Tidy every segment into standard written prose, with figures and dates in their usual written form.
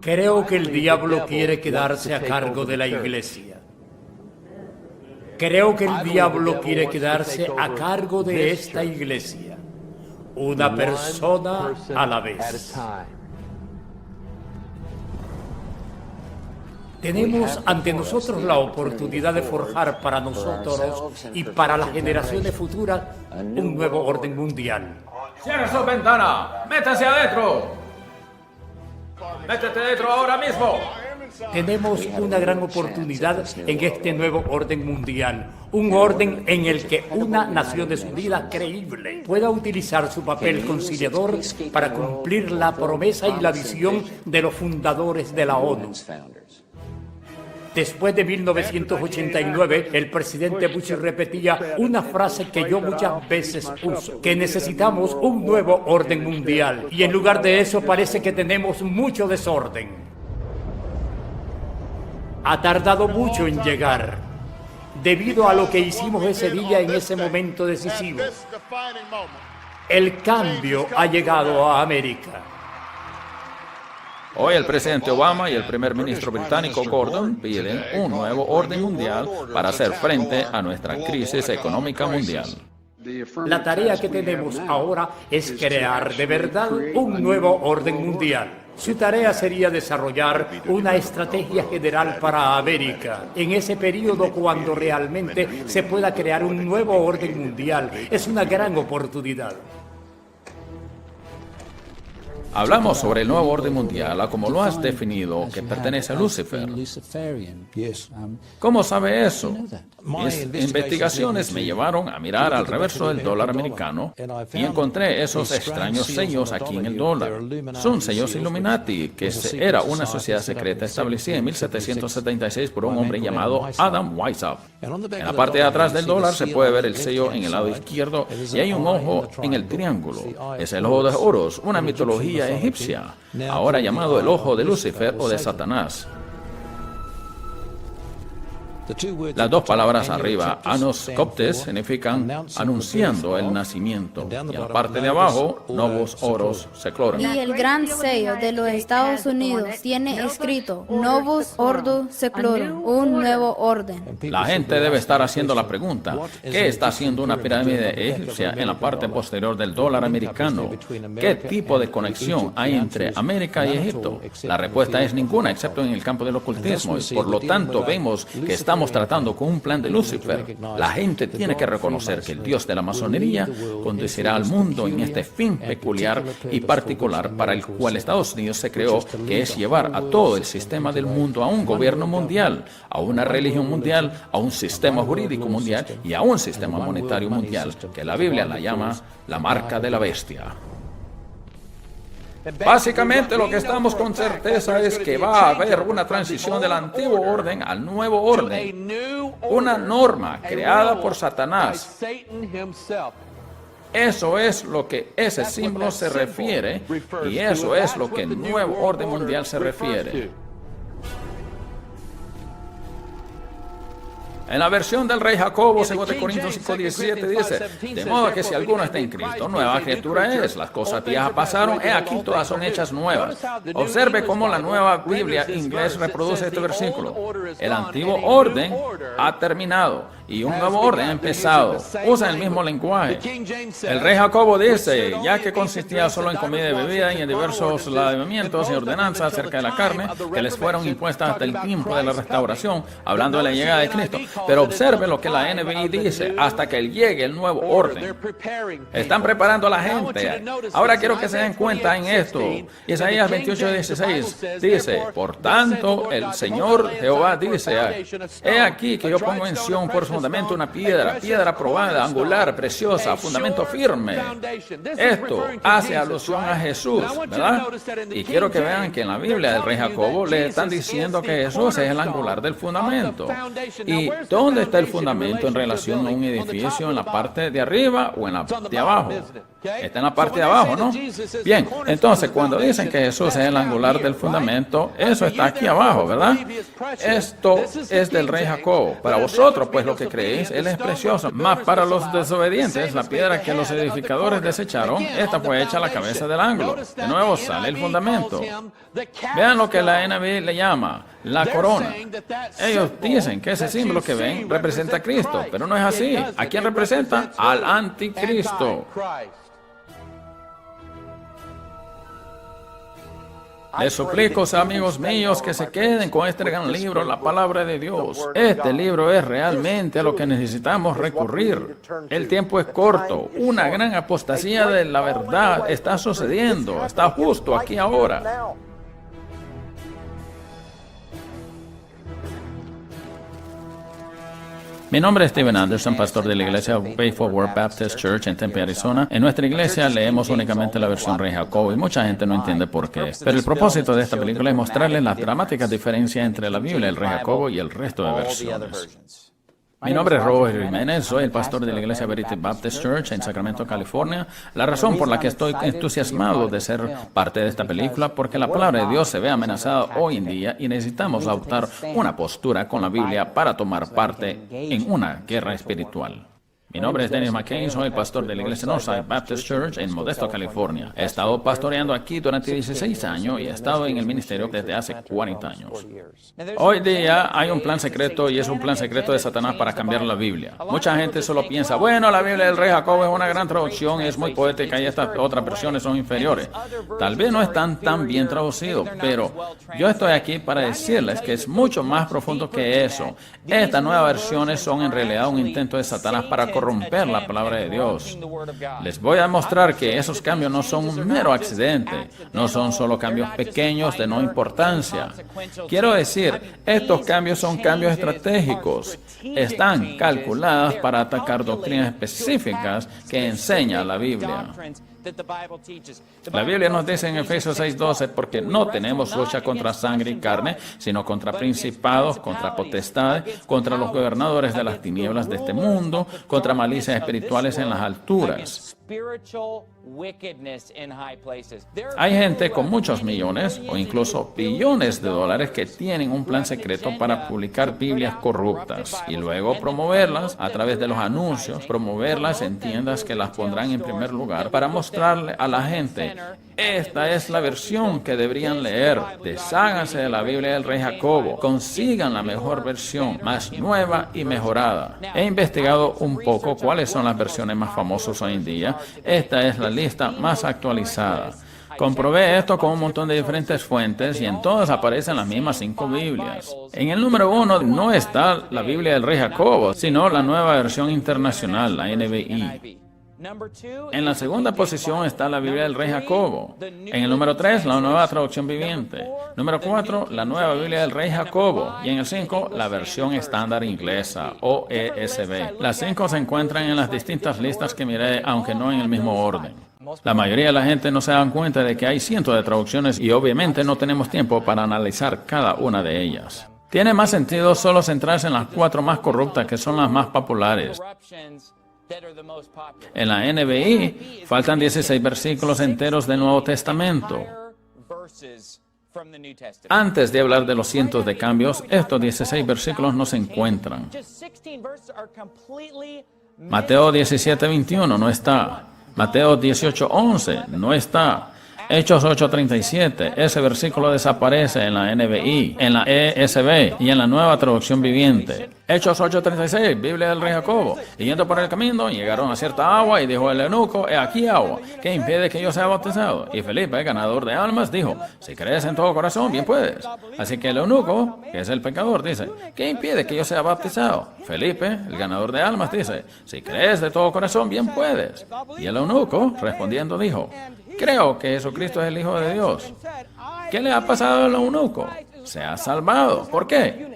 Creo que el diablo quiere quedarse a cargo de la iglesia. Creo que el diablo quiere quedarse a cargo de esta iglesia. Una persona a la vez. Tenemos ante nosotros la oportunidad de forjar para nosotros y para las generaciones futuras un nuevo orden mundial. ¡Cierra su ventana! ¡Métase adentro! ¡Métete dentro ahora mismo! Tenemos una gran oportunidad en este nuevo orden mundial, un orden en el que una Naciones Unidas creíble pueda utilizar su papel conciliador para cumplir la promesa y la visión de los fundadores de la ONU. Después de 1989, el presidente Bush repetía una frase que yo muchas veces uso, que necesitamos un nuevo orden mundial, y en lugar de eso parece que tenemos mucho desorden. Ha tardado mucho en llegar, debido a lo que hicimos ese día en ese momento decisivo. El cambio ha llegado a América. Hoy el presidente Obama y el primer ministro británico Gordon piden un nuevo orden mundial para hacer frente a nuestra crisis económica mundial. La tarea que tenemos ahora es crear de verdad un nuevo orden mundial. Su tarea sería desarrollar una estrategia general para América en ese periodo cuando realmente se pueda crear un nuevo orden mundial. Es una gran oportunidad. Hablamos sobre el nuevo orden mundial, a como lo has definido, que pertenece a Lucifer. ¿Cómo sabe eso? Mis investigaciones me llevaron a mirar al reverso del dólar americano y encontré esos extraños sellos aquí en el dólar. Son sellos Illuminati, que era una sociedad secreta establecida en 1776 por un hombre llamado Adam Weishaupt. En la parte de atrás del dólar se puede ver el sello en el lado izquierdo y hay un ojo en el triángulo. Es el ojo de Horus, una mitología egipcia, ahora llamado el ojo de Lucifer o de Satanás. Las dos palabras arriba, Anos Coptes, significan anunciando el nacimiento. Y en la parte de abajo, Novus Ordo Seclorum. Y el gran sello de los Estados Unidos tiene escrito Novus Ordo Seclorum, un nuevo orden. La gente debe estar haciendo la pregunta, ¿qué está haciendo una pirámide egipcia en la parte posterior del dólar americano? ¿Qué tipo de conexión hay entre América y Egipto? La respuesta es ninguna, excepto en el campo del ocultismo. Y por lo tanto vemos que estamos tratando con un plan de Lucifer. La gente tiene que reconocer que el Dios de la masonería conducirá al mundo en este fin peculiar y particular para el cual Estados Unidos se creó, que es llevar a todo el sistema del mundo a un gobierno mundial, a una religión mundial, a un sistema jurídico mundial y a un sistema monetario mundial, que la Biblia la llama la marca de la bestia. Básicamente lo que estamos con certeza es que va a haber una transición del antiguo orden al nuevo orden. Una norma creada por Satanás. Eso es lo que ese símbolo se refiere y eso es lo que el nuevo orden mundial se refiere. En la versión del rey Jacobo, 2 Corintios 5:17 dice, de modo que si alguno está en Cristo, nueva criatura es. Las cosas viejas pasaron, he aquí todas son hechas nuevas. Observe cómo la nueva Biblia inglés reproduce este versículo. El antiguo orden ha terminado y un nuevo orden ha empezado. Usa el mismo lenguaje. El rey Jacobo dice, ya que consistía solo en comida y bebida y en diversos lavamientos y ordenanzas acerca de la carne, que les fueron impuestas hasta el tiempo de la restauración, hablando de la llegada de Cristo. Pero observe lo que la NBI dice, hasta que llegue el nuevo orden. Están preparando a la gente. Ahora quiero que se den cuenta en esto. Isaías 28:16 dice, por tanto, el Señor Jehová dice, he aquí que yo pongo en Sión por fundamento una piedra probada, angular, preciosa, fundamento firme. Esto hace alusión a Jesús, ¿verdad? Y quiero que vean que en la Biblia del rey Jacobo le están diciendo que Jesús es el angular del fundamento. Y ¿dónde está el fundamento en relación a un edificio? ¿En la parte de arriba o en la de abajo? Está en la parte de abajo, ¿no? Bien, entonces cuando dicen que Jesús es el angular del fundamento, eso está aquí abajo, ¿verdad? Esto es del rey Jacobo. Para vosotros, pues lo que que creéis, Él es precioso. Mas para los desobedientes, la piedra que los edificadores desecharon, esta fue hecha a la cabeza del ángulo. De nuevo sale el fundamento. Vean lo que la NBI le llama la corona. Ellos dicen que ese símbolo que ven representa a Cristo, pero no es así. ¿A quién representa? Al anticristo. Les suplico, amigos míos, que se queden con este gran libro, la palabra de Dios. Este libro es realmente a lo que necesitamos recurrir. El tiempo es corto. Una gran apostasía de la verdad está sucediendo. Está justo aquí ahora. Mi nombre es Steven Anderson, pastor de la iglesia Way Forward Baptist Church en Tempe, Arizona. En nuestra iglesia leemos únicamente la versión Rey Jacobo y mucha gente no entiende por qué. Pero el propósito de esta película es mostrarles las dramáticas diferencias entre la Biblia, el Rey Jacobo y el resto de versiones. Mi nombre es Robert Jiménez, soy el pastor de la iglesia Verity Baptist Church en Sacramento, California. La razón por la que estoy entusiasmado de ser parte de esta película porque la palabra de Dios se ve amenazada hoy en día y necesitamos adoptar una postura con la Biblia para tomar parte en una guerra espiritual. Mi nombre es Dennis McCain, soy el pastor de la iglesia Northside Baptist Church en Modesto, California. He estado pastoreando aquí durante 16 años y he estado en el ministerio desde hace 40 años. Hoy día hay un plan secreto y es un plan secreto de Satanás para cambiar la Biblia. Mucha gente solo piensa, bueno, la Biblia del Rey Jacobo es una gran traducción, es muy poética y estas otras versiones son inferiores. Tal vez no están tan bien traducidos, pero yo estoy aquí para decirles que es mucho más profundo que eso. Estas nuevas versiones son en realidad un intento de Satanás para corromper la palabra de Dios. Les voy a mostrar que esos cambios no son un mero accidente, no son solo cambios pequeños de no importancia. Quiero decir, estos cambios son cambios estratégicos. Están calculadas para atacar doctrinas específicas que enseña la Biblia. La Biblia nos dice en Efesios 6:12, porque no tenemos lucha contra sangre y carne, sino contra principados, contra potestades, contra los gobernadores de las tinieblas de este mundo, contra malicias espirituales en las alturas. Hay gente con muchos millones o incluso billones de dólares que tienen un plan secreto para publicar Biblias corruptas y luego promoverlas a través de los anuncios, promoverlas en tiendas que las pondrán en primer lugar para mostrarle a la gente, esta es la versión que deberían leer. Desháganse de la Biblia del Rey Jacobo, consigan la mejor versión, más nueva y mejorada. He investigado un poco cuáles son las versiones más famosas hoy en día. Esta es la lista más actualizada. Comprobé esto con un montón de diferentes fuentes y en todas aparecen las mismas 5 Biblias. En el número 1 no está la Biblia del Rey Jacobo, sino la nueva versión internacional, la NBI. En la segunda posición está la Biblia del Rey Jacobo. En el número 3, la nueva traducción viviente. Número 4, la nueva Biblia del Rey Jacobo. Y en el 5, la versión estándar inglesa, o ESV. Las 5 se encuentran en las distintas listas que miré, aunque no en el mismo orden. La mayoría de la gente no se dan cuenta de que hay cientos de traducciones y obviamente no tenemos tiempo para analizar cada una de ellas. Tiene más sentido solo centrarse en las 4 más corruptas que son las más populares. En la NBI faltan 16 versículos enteros del Nuevo Testamento. Antes de hablar de los cientos de cambios, estos 16 versículos no se encuentran. Mateo 17:21 no está. Mateo 18:11 no está. Hechos 8:37, ese versículo desaparece en la NBI, en la ESV y en la nueva traducción viviente. Hechos 8:36, Biblia del Rey Jacobo. Y yendo por el camino, llegaron a cierta agua y dijo el eunuco, he aquí agua, ¿qué impide que yo sea bautizado? Y Felipe, ganador de almas, dijo, si crees en todo corazón, bien puedes. Así que el eunuco, que es el pecador, dice, ¿qué impide que yo sea bautizado? Felipe, el ganador de almas, dice, si crees de todo corazón, bien puedes. Y el eunuco, respondiendo, dijo, creo que Jesucristo es el Hijo de Dios. ¿Qué le ha pasado al eunuco? Se ha salvado. ¿Por qué?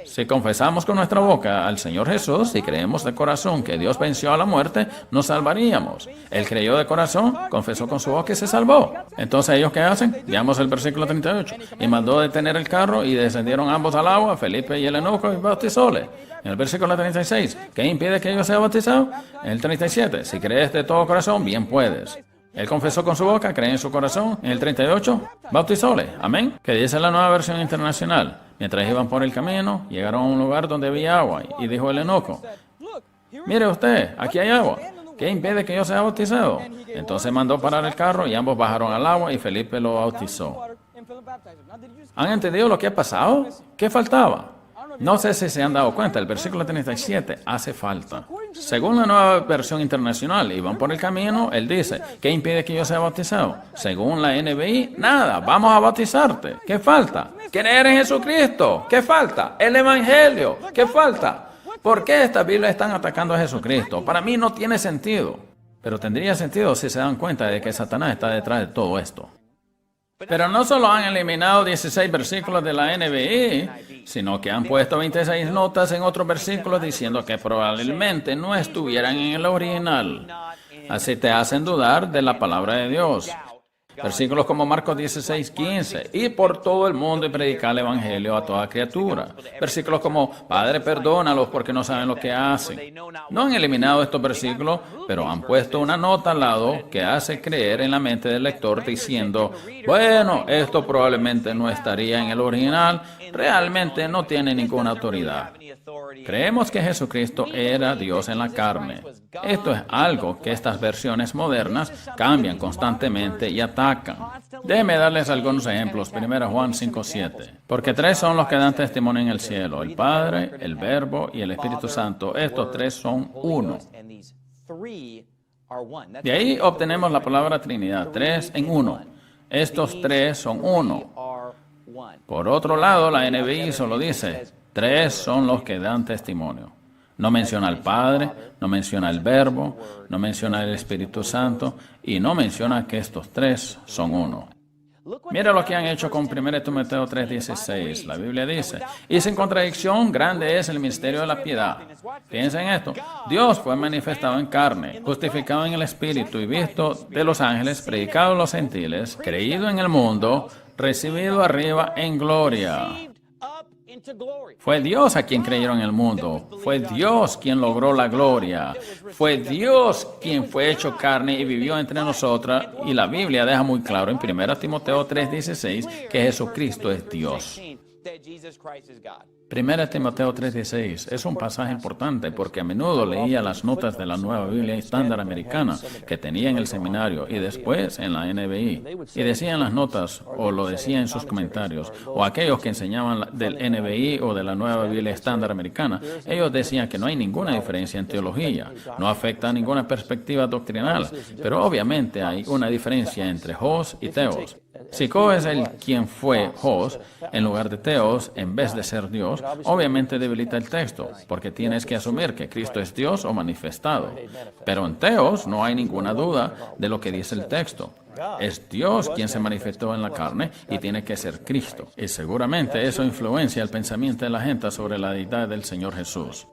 Si confesamos con nuestra boca al Señor Jesús y creemos de corazón que Dios venció a la muerte, nos salvaríamos. Él creyó de corazón, confesó con su boca y se salvó. Entonces, ¿ellos qué hacen? Veamos el versículo 38. Y mandó detener el carro y descendieron ambos al agua, Felipe y el eunuco, y bautizóle. En el versículo 36, ¿qué impide que yo sea bautizado? En el 37, si crees de todo corazón, bien puedes. Él confesó con su boca, cree en su corazón. En el 38, bautizóle. Amén. Que dice la nueva versión internacional. Mientras iban por el camino, llegaron a un lugar donde había agua, y dijo el eunuco: mire usted, aquí hay agua. ¿Qué impide que yo sea bautizado? Entonces mandó parar el carro y ambos bajaron al agua y Felipe lo bautizó. ¿Han entendido lo que ha pasado? ¿Qué faltaba? No sé si se han dado cuenta, el versículo 37 hace falta. Según la Nueva Versión Internacional, iban por el camino, él dice: ¿qué impide que yo sea bautizado? Según la NBI, nada, vamos a bautizarte. ¿Qué falta? Creer en Jesucristo. ¿Qué falta? El Evangelio. ¿Qué falta? ¿Por qué estas Biblias están atacando a Jesucristo? Para mí no tiene sentido. Pero tendría sentido si se dan cuenta de que Satanás está detrás de todo esto. Pero no solo han eliminado 16 versículos de la NBI, sino que han puesto 26 notas en otros versículos diciendo que probablemente no estuvieran en el original. Así te hacen dudar de la palabra de Dios. Versículos como Marcos 16:15, y por todo el mundo y predicar el evangelio a toda criatura. Versículos como: Padre, perdónalos porque no saben lo que hacen. No han eliminado estos versículos, pero han puesto una nota al lado que hace creer en la mente del lector diciendo: bueno, esto probablemente no estaría en el original, realmente no tiene ninguna autoridad. Creemos que Jesucristo era Dios en la carne. Esto es algo que estas versiones modernas cambian constantemente y atacan. Déjenme darles algunos ejemplos. 1 Juan 5:7. Porque tres son los que dan testimonio en el cielo: el Padre, el Verbo y el Espíritu Santo. Estos tres son uno. De ahí obtenemos la palabra Trinidad, tres en uno. Estos tres son uno. Por otro lado, la NBI solo dice: tres son los que dan testimonio. No menciona al Padre, no menciona el Verbo, no menciona el Espíritu Santo y no menciona que estos tres son uno. Mira lo que han hecho con 1 Timoteo 3:16. La Biblia dice: y sin contradicción grande es el misterio de la piedad. Piensa en esto: Dios fue manifestado en carne, justificado en el Espíritu y visto de los ángeles, predicado a los gentiles, creído en el mundo, recibido arriba en gloria. Fue Dios a quien creyeron en el mundo. Fue Dios quien logró la gloria. Fue Dios quien fue hecho carne y vivió entre nosotras. Y la Biblia deja muy claro en 1 Timoteo 3:16 que Jesucristo es Dios. 1 Timoteo 3:16 es un pasaje importante porque a menudo leía las notas de la Nueva Biblia Estándar Americana que tenía en el seminario y después en la NBI. Y decían las notas, o lo decía en sus comentarios, o aquellos que enseñaban del NBI o de la Nueva Biblia Estándar Americana, ellos decían que no hay ninguna diferencia en teología, no afecta a ninguna perspectiva doctrinal, pero obviamente hay una diferencia entre Hos y Theos. Si Co es el quien fue Hos en lugar de Theos en vez de ser Dios, obviamente debilita el texto, porque tienes que asumir que Cristo es Dios o manifestado. Pero en Theos no hay ninguna duda de lo que dice el texto. Es Dios quien se manifestó en la carne y tiene que ser Cristo. Y seguramente eso influencia el pensamiento de la gente sobre la deidad del Señor Jesús.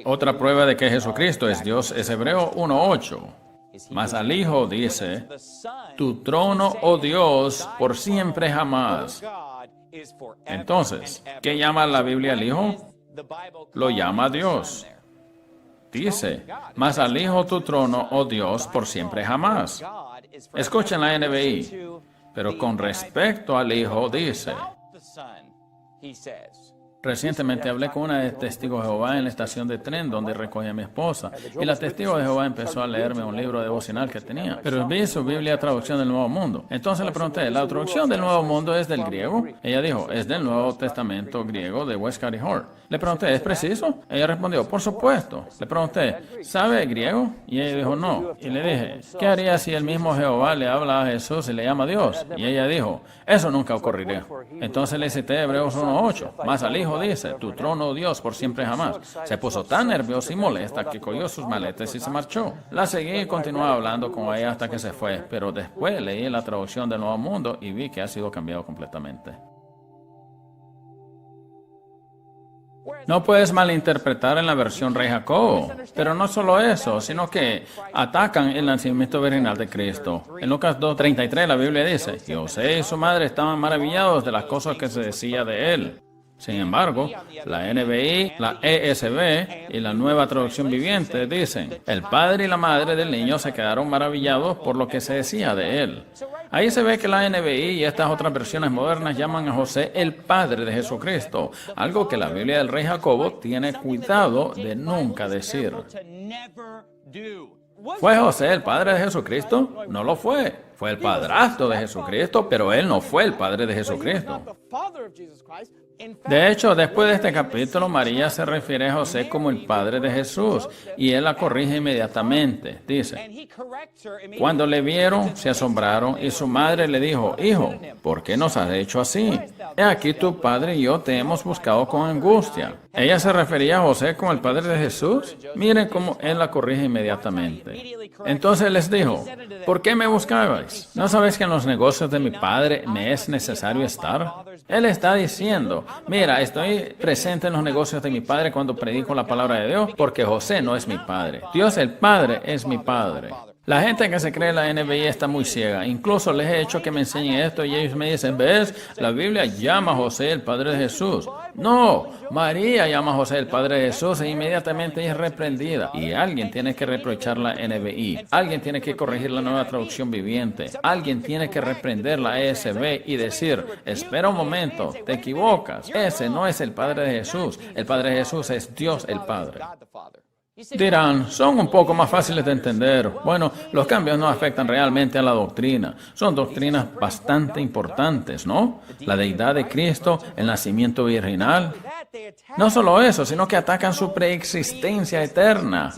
Otra prueba de que Jesucristo es Dios es Hebreo 1:8. Mas al Hijo dice: tu trono, oh Dios, por siempre jamás. Entonces, ¿qué llama la Biblia al Hijo? Lo llama Dios. Dice: mas al Hijo tu trono, oh Dios, por siempre jamás. Escuchen la NBI. Pero con respecto al Hijo dice: recientemente hablé con una de Testigos de Jehová en la estación de tren donde recogí a mi esposa, y la Testigo de Jehová empezó a leerme un libro devocional que tenía, pero vi su Biblia traducción del Nuevo Mundo. Entonces le pregunté: ¿la traducción del Nuevo Mundo es del griego? Ella dijo: es del Nuevo Testamento griego de Westcott y Hort. Le pregunté: ¿es preciso? Ella respondió: por supuesto. Le pregunté: ¿sabe griego? Y ella dijo: no. Y le dije: ¿qué haría si el mismo Jehová le habla a Jesús y le llama Dios? Y ella dijo: eso nunca ocurriría. Entonces le cité Hebreos 1:8. Mas al Hijo dice: tu trono, oh Dios, por siempre jamás. Se puso tan nerviosa y molesta que cogió sus maletas y se marchó. La seguí y continué hablando con ella hasta que se fue, pero después leí la traducción del Nuevo Mundo y vi que ha sido cambiado completamente. No puedes malinterpretar en la versión Rey Jacobo. Pero no solo eso, sino que atacan el nacimiento virginal de Cristo. En Lucas 2:33 la Biblia dice: y José y su madre estaban maravillados de las cosas que se decía de él. Sin embargo, la NBI, la ESV y la Nueva Traducción Viviente dicen: el padre y la madre del niño se quedaron maravillados por lo que se decía de él. Ahí se ve que la NBI y estas otras versiones modernas llaman a José el padre de Jesucristo, algo que la Biblia del rey Jacobo tiene cuidado de nunca decir. ¿Fue José el padre de Jesucristo? No lo fue. Fue el padrastro de Jesucristo, pero él no fue el padre de Jesucristo. De hecho, después de este capítulo, María se refiere a José como el padre de Jesús, y él la corrige inmediatamente. Dice, cuando le vieron, se asombraron, y su madre le dijo, hijo, ¿por qué nos has hecho así? He aquí tu padre y yo te hemos buscado con angustia. ¿Ella se refería a José como el padre de Jesús? Miren cómo él la corrige inmediatamente. Entonces les dijo, ¿por qué me buscabais? ¿No sabéis que en los negocios de mi padre me es necesario estar? Él está diciendo, mira, estoy presente en los negocios de mi padre cuando predico la palabra de Dios, porque José no es mi padre. Dios el Padre es mi padre. La gente que se cree en la NBI está muy ciega. Incluso les he hecho que me enseñen esto y ellos me dicen, ¿ves? La Biblia llama a José el padre de Jesús. No, María llama a José el padre de Jesús e inmediatamente es reprendida. Y alguien tiene que reprochar la NBI. Alguien tiene que corregir la Nueva Traducción Viviente. Alguien tiene que reprender la ESV y decir, espera un momento, te equivocas. Ese no es el padre de Jesús. El padre de Jesús es Dios el Padre. Dirán, son un poco más fáciles de entender. Bueno, los cambios no afectan realmente a la doctrina. Son doctrinas bastante importantes, ¿no? La deidad de Cristo, el nacimiento virginal. No solo eso, sino que atacan su preexistencia eterna.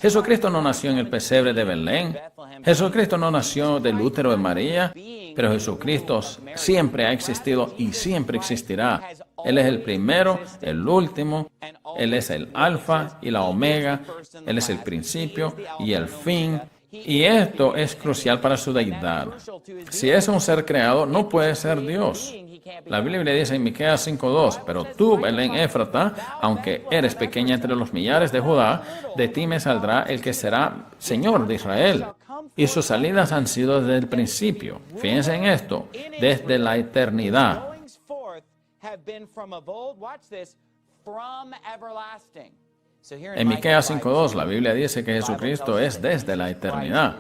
Jesucristo no nació en el pesebre de Belén. Jesucristo no nació del útero de María. Pero Jesucristo siempre ha existido y siempre existirá. Él es el primero, el último. Él es el alfa y la omega. Él es el principio y el fin. Y esto es crucial para su deidad. Si es un ser creado, no puede ser Dios. La Biblia dice en Miqueas 5:2, pero tú, Belén Éfrata, aunque eres pequeña entre los millares de Judá, de ti me saldrá el que será Señor de Israel. Y sus salidas han sido desde el principio. Fíjense en esto, desde la eternidad. En Miqueas 5:2, la Biblia dice que Jesucristo es desde la eternidad.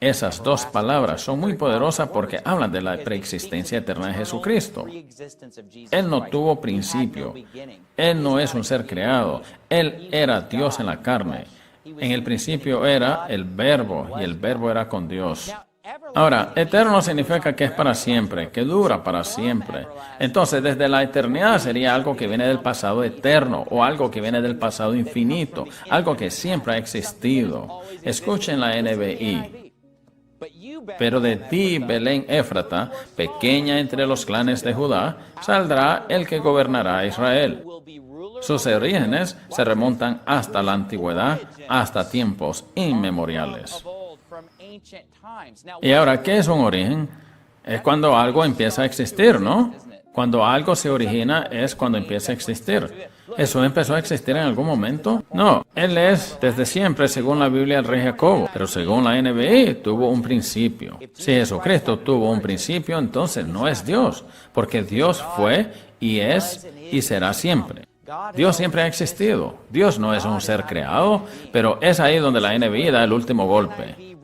Esas dos palabras son muy poderosas porque hablan de la preexistencia eterna de Jesucristo. Él no tuvo principio. Él no es un ser creado. Él era Dios en la carne. En el principio era el Verbo y el Verbo era con Dios. Ahora, eterno significa que es para siempre, que dura para siempre. Entonces, desde la eternidad sería algo que viene del pasado eterno o algo que viene del pasado infinito, algo que siempre ha existido. Escuchen la NBI. Pero de ti, Belén Éfrata, pequeña entre los clanes de Judá, saldrá el que gobernará a Israel. Sus orígenes se remontan hasta la antigüedad, hasta tiempos inmemoriales. Y ahora, ¿qué es un origen? Es cuando algo empieza a existir, ¿no? Cuando algo se origina es cuando empieza a existir. ¿Eso empezó a existir en algún momento? No, él es desde siempre según la Biblia del rey Jacobo, pero según la NBI tuvo un principio. Si Jesucristo tuvo un principio, entonces no es Dios, porque Dios fue y es y será siempre. Dios siempre ha existido. Dios no es un ser creado, pero es ahí donde la NBI da el último golpe.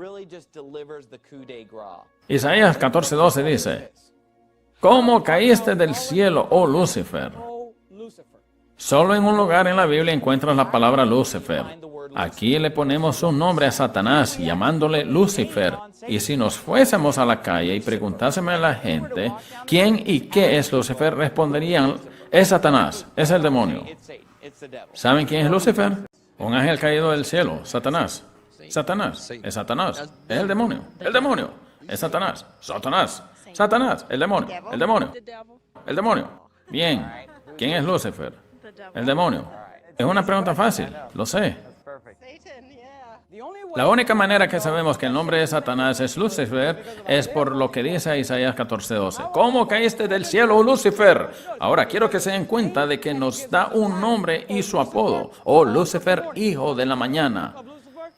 Isaías 14:12 dice, ¿cómo caíste del cielo, oh Lucifer? Solo en un lugar en la Biblia encuentras la palabra Lucifer. Aquí le ponemos un nombre a Satanás, llamándole Lucifer. Y si nos fuésemos a la calle y preguntásemos a la gente, ¿quién y qué es Lucifer? Responderían, es Satanás, es el demonio. ¿Saben quién es Lucifer? Un ángel caído del cielo, Satanás. Satanás, es Satanás, es el demonio, es Satanás, Satanás, el demonio, el demonio. Bien, ¿quién es Lucifer? El demonio. Es una pregunta fácil, lo sé. La única manera que sabemos que el nombre de Satanás es Lucifer es por lo que dice Isaías 14:12. ¿Cómo caíste del cielo, Lucifer? Ahora quiero que se den cuenta de que nos da un nombre y su apodo. Oh, Lucifer, hijo de la mañana.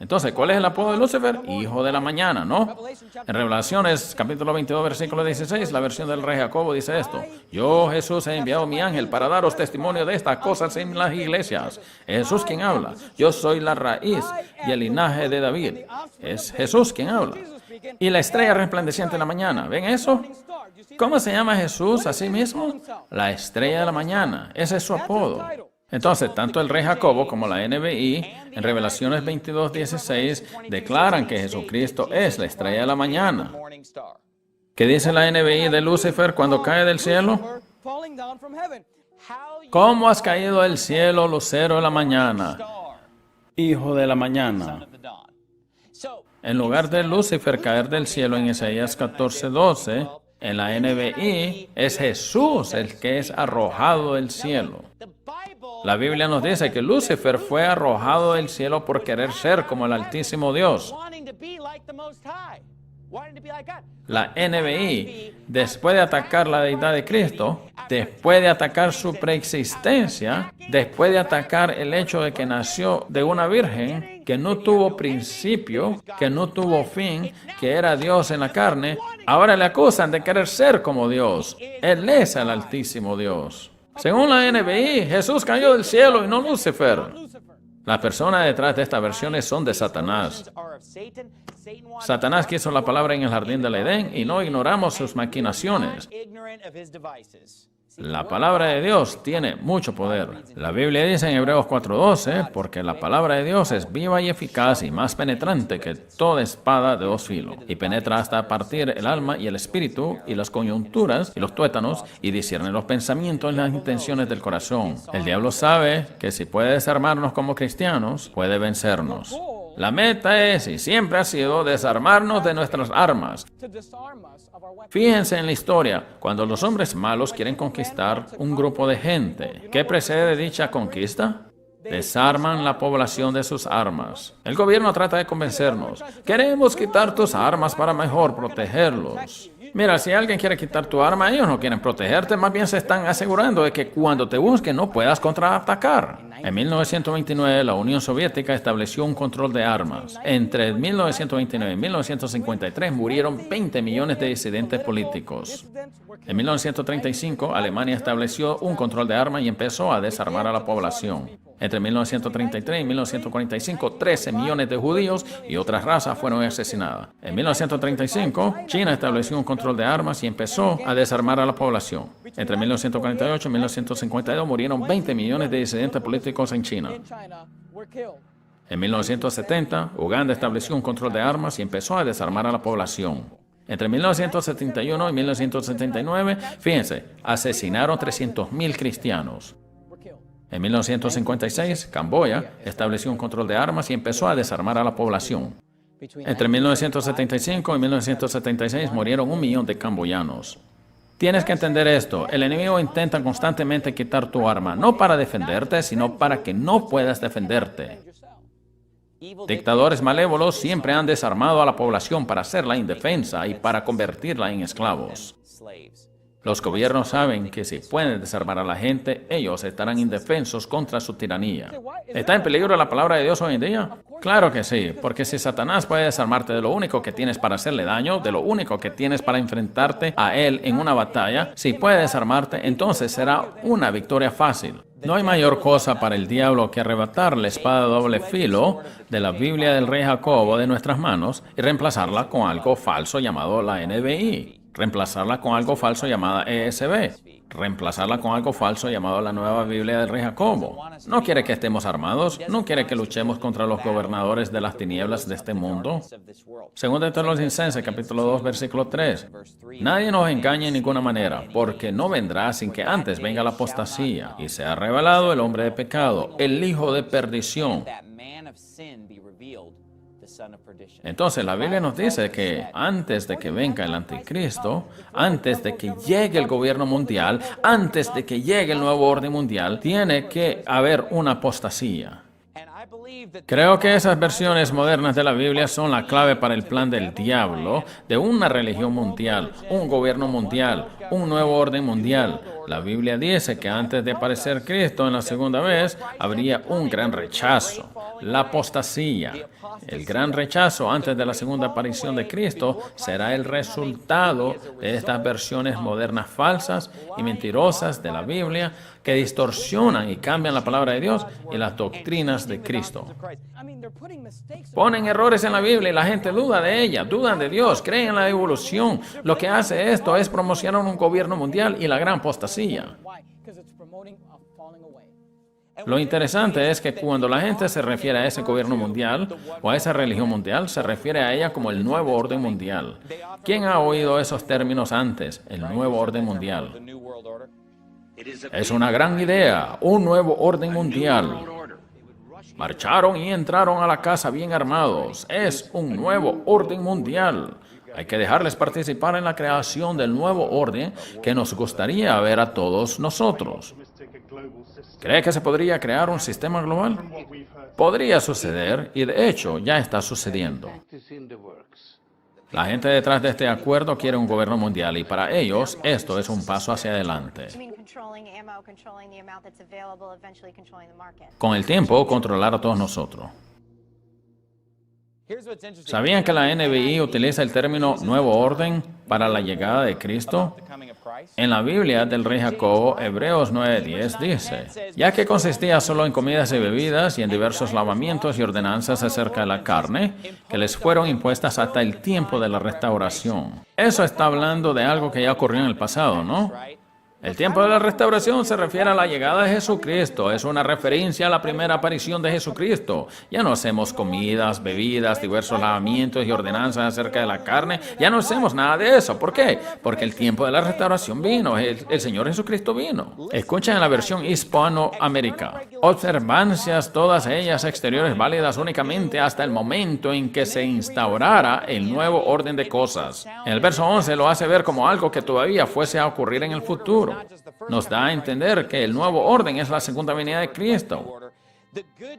Entonces, ¿cuál es el apodo de Lucifer? Hijo de la mañana, ¿no? En Revelaciones, capítulo 22, versículo 16, la versión del rey Jacobo dice esto. Yo, Jesús, he enviado mi ángel para daros testimonio de estas cosas en las iglesias. Es Jesús quien habla. Yo soy la raíz y el linaje de David. Es Jesús quien habla. y la estrella resplandeciente en la mañana. ¿Ven eso? ¿Cómo se llama Jesús a sí mismo? La estrella de la mañana. Ese es su apodo. Entonces, tanto el rey Jacobo como la NBI, en Revelaciones 22:16, declaran que Jesucristo es la estrella de la mañana. ¿Qué dice la NBI de Lucifer cuando cae del cielo? ¿Cómo has caído del cielo, lucero de la mañana, hijo de la mañana? En lugar de Lucifer caer del cielo en Isaías 14:12, en la NBI es Jesús el que es arrojado del cielo. La Biblia nos dice que Lucifer fue arrojado del cielo por querer ser como el Altísimo Dios. La NBI, después de atacar la deidad de Cristo, después de atacar su preexistencia, después de atacar el hecho de que nació de una virgen, que no tuvo principio, que no tuvo fin, que era Dios en la carne, ahora le acusan de querer ser como Dios. Él es el Altísimo Dios. Según la NBI, Jesús cayó del cielo y no Lucifer. Las personas detrás de estas versiones son de Satanás. Satanás quiso la palabra en el jardín del Edén y no ignoramos sus maquinaciones. La palabra de Dios tiene mucho poder. La Biblia dice en Hebreos 4:12, porque la palabra de Dios es viva y eficaz y más penetrante que toda espada de dos filos, y penetra hasta partir el alma y el espíritu y las coyunturas y los tuétanos y discierne los pensamientos y las intenciones del corazón. El diablo sabe que si puede desarmarnos como cristianos, puede vencernos. La meta es y siempre ha sido desarmarnos de nuestras armas. Fíjense en la historia, cuando los hombres malos quieren conquistar un grupo de gente, ¿qué precede dicha conquista? Desarman la población de sus armas. El gobierno trata de convencernos. Queremos quitar tus armas para mejor protegerlos. Mira, si alguien quiere quitar tu arma, ellos no quieren protegerte, más bien se están asegurando de que cuando te busquen no puedas contraatacar. En 1929, la Unión Soviética estableció un control de armas. Entre 1929 y 1953 murieron 20 millones de disidentes políticos. En 1935, Alemania estableció un control de armas y empezó a desarmar a la población. Entre 1933 y 1945, 13 millones de judíos y otras razas fueron asesinadas. En 1935, China estableció un control de armas y empezó a desarmar a la población. Entre 1948 y 1952 murieron 20 millones de disidentes políticos en China. En 1970, Uganda estableció un control de armas y empezó a desarmar a la población. Entre 1971 y 1979, fíjense, asesinaron 300,000 cristianos. En 1956, Camboya estableció un control de armas y empezó a desarmar a la población. Entre 1975 y 1976 murieron 1 millón de camboyanos. Tienes que entender esto. El enemigo intenta constantemente quitar tu arma, no para defenderte, sino para que no puedas defenderte. Dictadores malévolos siempre han desarmado a la población para hacerla indefensa y para convertirla en esclavos. Los gobiernos saben que si pueden desarmar a la gente, ellos estarán indefensos contra su tiranía. ¿Está en peligro la palabra de Dios hoy en día? Claro que sí, porque si Satanás puede desarmarte de lo único que tienes para hacerle daño, de lo único que tienes para enfrentarte a él en una batalla, si puede desarmarte, entonces será una victoria fácil. No hay mayor cosa para el diablo que arrebatar la espada de doble filo de la Biblia del rey Jacobo de nuestras manos y reemplazarla con algo falso llamado la NBI. Reemplazarla con algo falso llamada ESV. Reemplazarla con algo falso llamado la Nueva Biblia del Rey Jacobo. No quiere que estemos armados, no quiere que luchemos contra los gobernadores de las tinieblas de este mundo. Según de Tesalonicenses, capítulo 2, versículo 3. Nadie nos engañe en ninguna manera, porque no vendrá sin que antes venga la apostasía, y sea revelado el hombre de pecado, el hijo de perdición. Entonces la Biblia nos dice que antes de que venga el anticristo, antes de que llegue el gobierno mundial, antes de que llegue el nuevo orden mundial, tiene que haber una apostasía. Creo que esas versiones modernas de la Biblia son la clave para el plan del diablo de una religión mundial, un gobierno mundial, un nuevo orden mundial. La Biblia dice que antes de aparecer Cristo en la segunda vez, habría un gran rechazo, la apostasía. El gran rechazo antes de la segunda aparición de Cristo será el resultado de estas versiones modernas falsas y mentirosas de la Biblia que distorsionan y cambian la palabra de Dios y las doctrinas de Cristo. Ponen errores en la Biblia y la gente duda de ella, dudan de Dios, creen en la evolución. Lo que hace esto es promocionar un gobierno mundial y la gran apostasía. Lo interesante es que cuando la gente se refiere a ese gobierno mundial o a esa religión mundial, se refiere a ella como el nuevo orden mundial. ¿Quién ha oído esos términos antes? El nuevo orden mundial. Es una gran idea, un nuevo orden mundial. Marcharon y entraron a la casa bien armados. Es un nuevo orden mundial. Hay que dejarles participar en la creación del nuevo orden que nos gustaría ver a todos nosotros. ¿Cree que se podría crear un sistema global? Podría suceder y de hecho ya está sucediendo. La gente detrás de este acuerdo quiere un gobierno mundial y para ellos esto es un paso hacia adelante. Con el tiempo, controlar a todos nosotros. ¿Sabían que la NBI utiliza el término nuevo orden para la llegada de Cristo? En la Biblia del rey Jacobo, Hebreos 9:10 dice, ya que consistía solo en comidas y bebidas y en diversos lavamientos y ordenanzas acerca de la carne, que les fueron impuestas hasta el tiempo de la restauración. Eso está hablando de algo que ya ocurrió en el pasado, ¿no? El tiempo de la restauración se refiere a la llegada de Jesucristo. Es una referencia a la primera aparición de Jesucristo. Ya no hacemos comidas, bebidas, diversos lavamientos y ordenanzas acerca de la carne. Ya no hacemos nada de eso. ¿Por qué? Porque el tiempo de la restauración vino. El Señor Jesucristo vino. Escuchen la versión hispanoamericana. Observancias, todas ellas exteriores válidas únicamente hasta el momento en que se instaurara el nuevo orden de cosas. En el verso 11 lo hace ver como algo que todavía fuese a ocurrir en el futuro. Nos da a entender que el nuevo orden es la segunda venida de Cristo.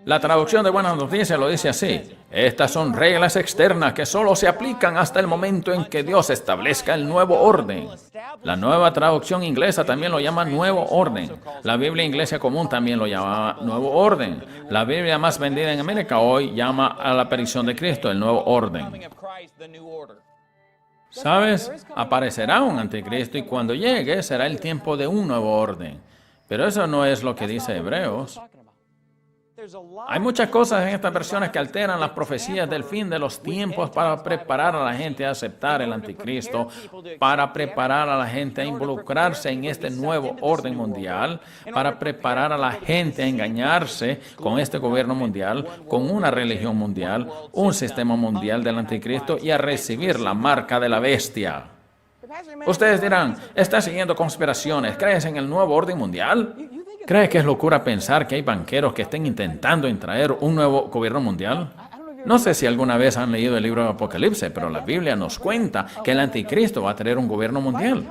La traducción de Buenas Noticias lo dice así: estas son reglas externas que solo se aplican hasta el momento en que Dios establezca el nuevo orden. La nueva traducción inglesa también lo llama nuevo orden. La Biblia inglesa común también lo llama nuevo orden. La Biblia más vendida en América hoy llama a la aparición de Cristo el nuevo orden. ¿Sabes? Aparecerá un anticristo y cuando llegue será el tiempo de un nuevo orden. Pero eso no es lo que dice Hebreos. Hay muchas cosas en estas versiones que alteran las profecías del fin de los tiempos para preparar a la gente a aceptar el anticristo, para preparar a la gente a involucrarse en este nuevo orden mundial, para preparar a la gente a engañarse con este gobierno mundial, con una religión mundial, un sistema mundial del anticristo y a recibir la marca de la bestia. Ustedes dirán, ¿estás siguiendo conspiraciones? ¿Crees en el nuevo orden mundial? ¿Cree que es locura pensar que hay banqueros que estén intentando traer un nuevo gobierno mundial? No sé si alguna vez han leído el libro de Apocalipsis, pero la Biblia nos cuenta que el anticristo va a traer un gobierno mundial.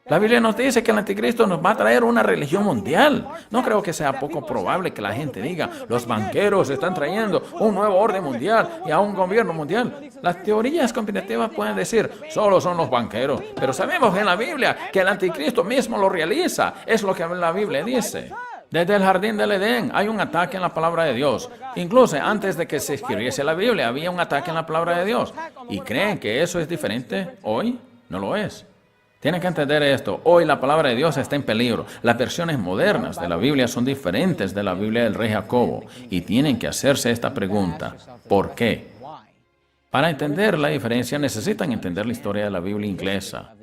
La Biblia nos dice que el anticristo nos va a traer una religión mundial. No creo que sea poco probable que la gente diga, los banqueros están trayendo un nuevo orden mundial y a un gobierno mundial. Las teorías conspirativas pueden decir, solo son los banqueros, pero sabemos en la Biblia que el anticristo mismo lo realiza. Es lo que la Biblia dice. Desde el jardín del Edén hay un ataque en la palabra de Dios. Incluso antes de que se escribiese la Biblia había un ataque en la palabra de Dios. ¿Y creen que eso es diferente hoy? No lo es. Tienen que entender esto. Hoy la palabra de Dios está en peligro. Las versiones modernas de la Biblia son diferentes de la Biblia del rey Jacobo. Y tienen que hacerse esta pregunta. ¿Por qué? Para entender la diferencia necesitan entender la historia de la Biblia inglesa.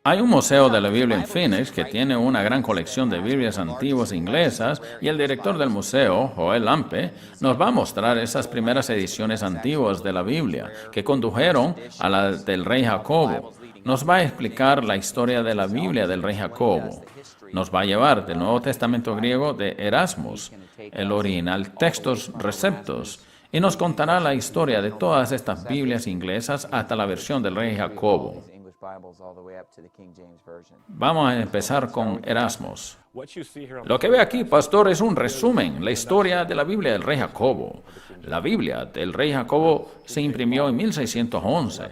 Hay un museo de la Biblia en Phoenix que tiene una gran colección de Biblias antiguas inglesas y el director del museo, Joel Lampe, nos va a mostrar esas primeras ediciones antiguas de la Biblia que condujeron a la del rey Jacobo. Nos va a explicar la historia de la Biblia del rey Jacobo. Nos va a llevar del Nuevo Testamento griego de Erasmus, el original Textus Receptus, y nos contará la historia de todas estas Biblias inglesas hasta la versión del rey Jacobo. Vamos a empezar con Erasmus. Lo que ve aquí, pastor, es un resumen, la historia de la Biblia del rey Jacobo. La Biblia del rey Jacobo se imprimió en 1611.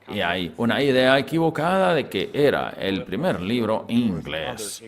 Y hay una idea equivocada de que era el primer libro en inglés,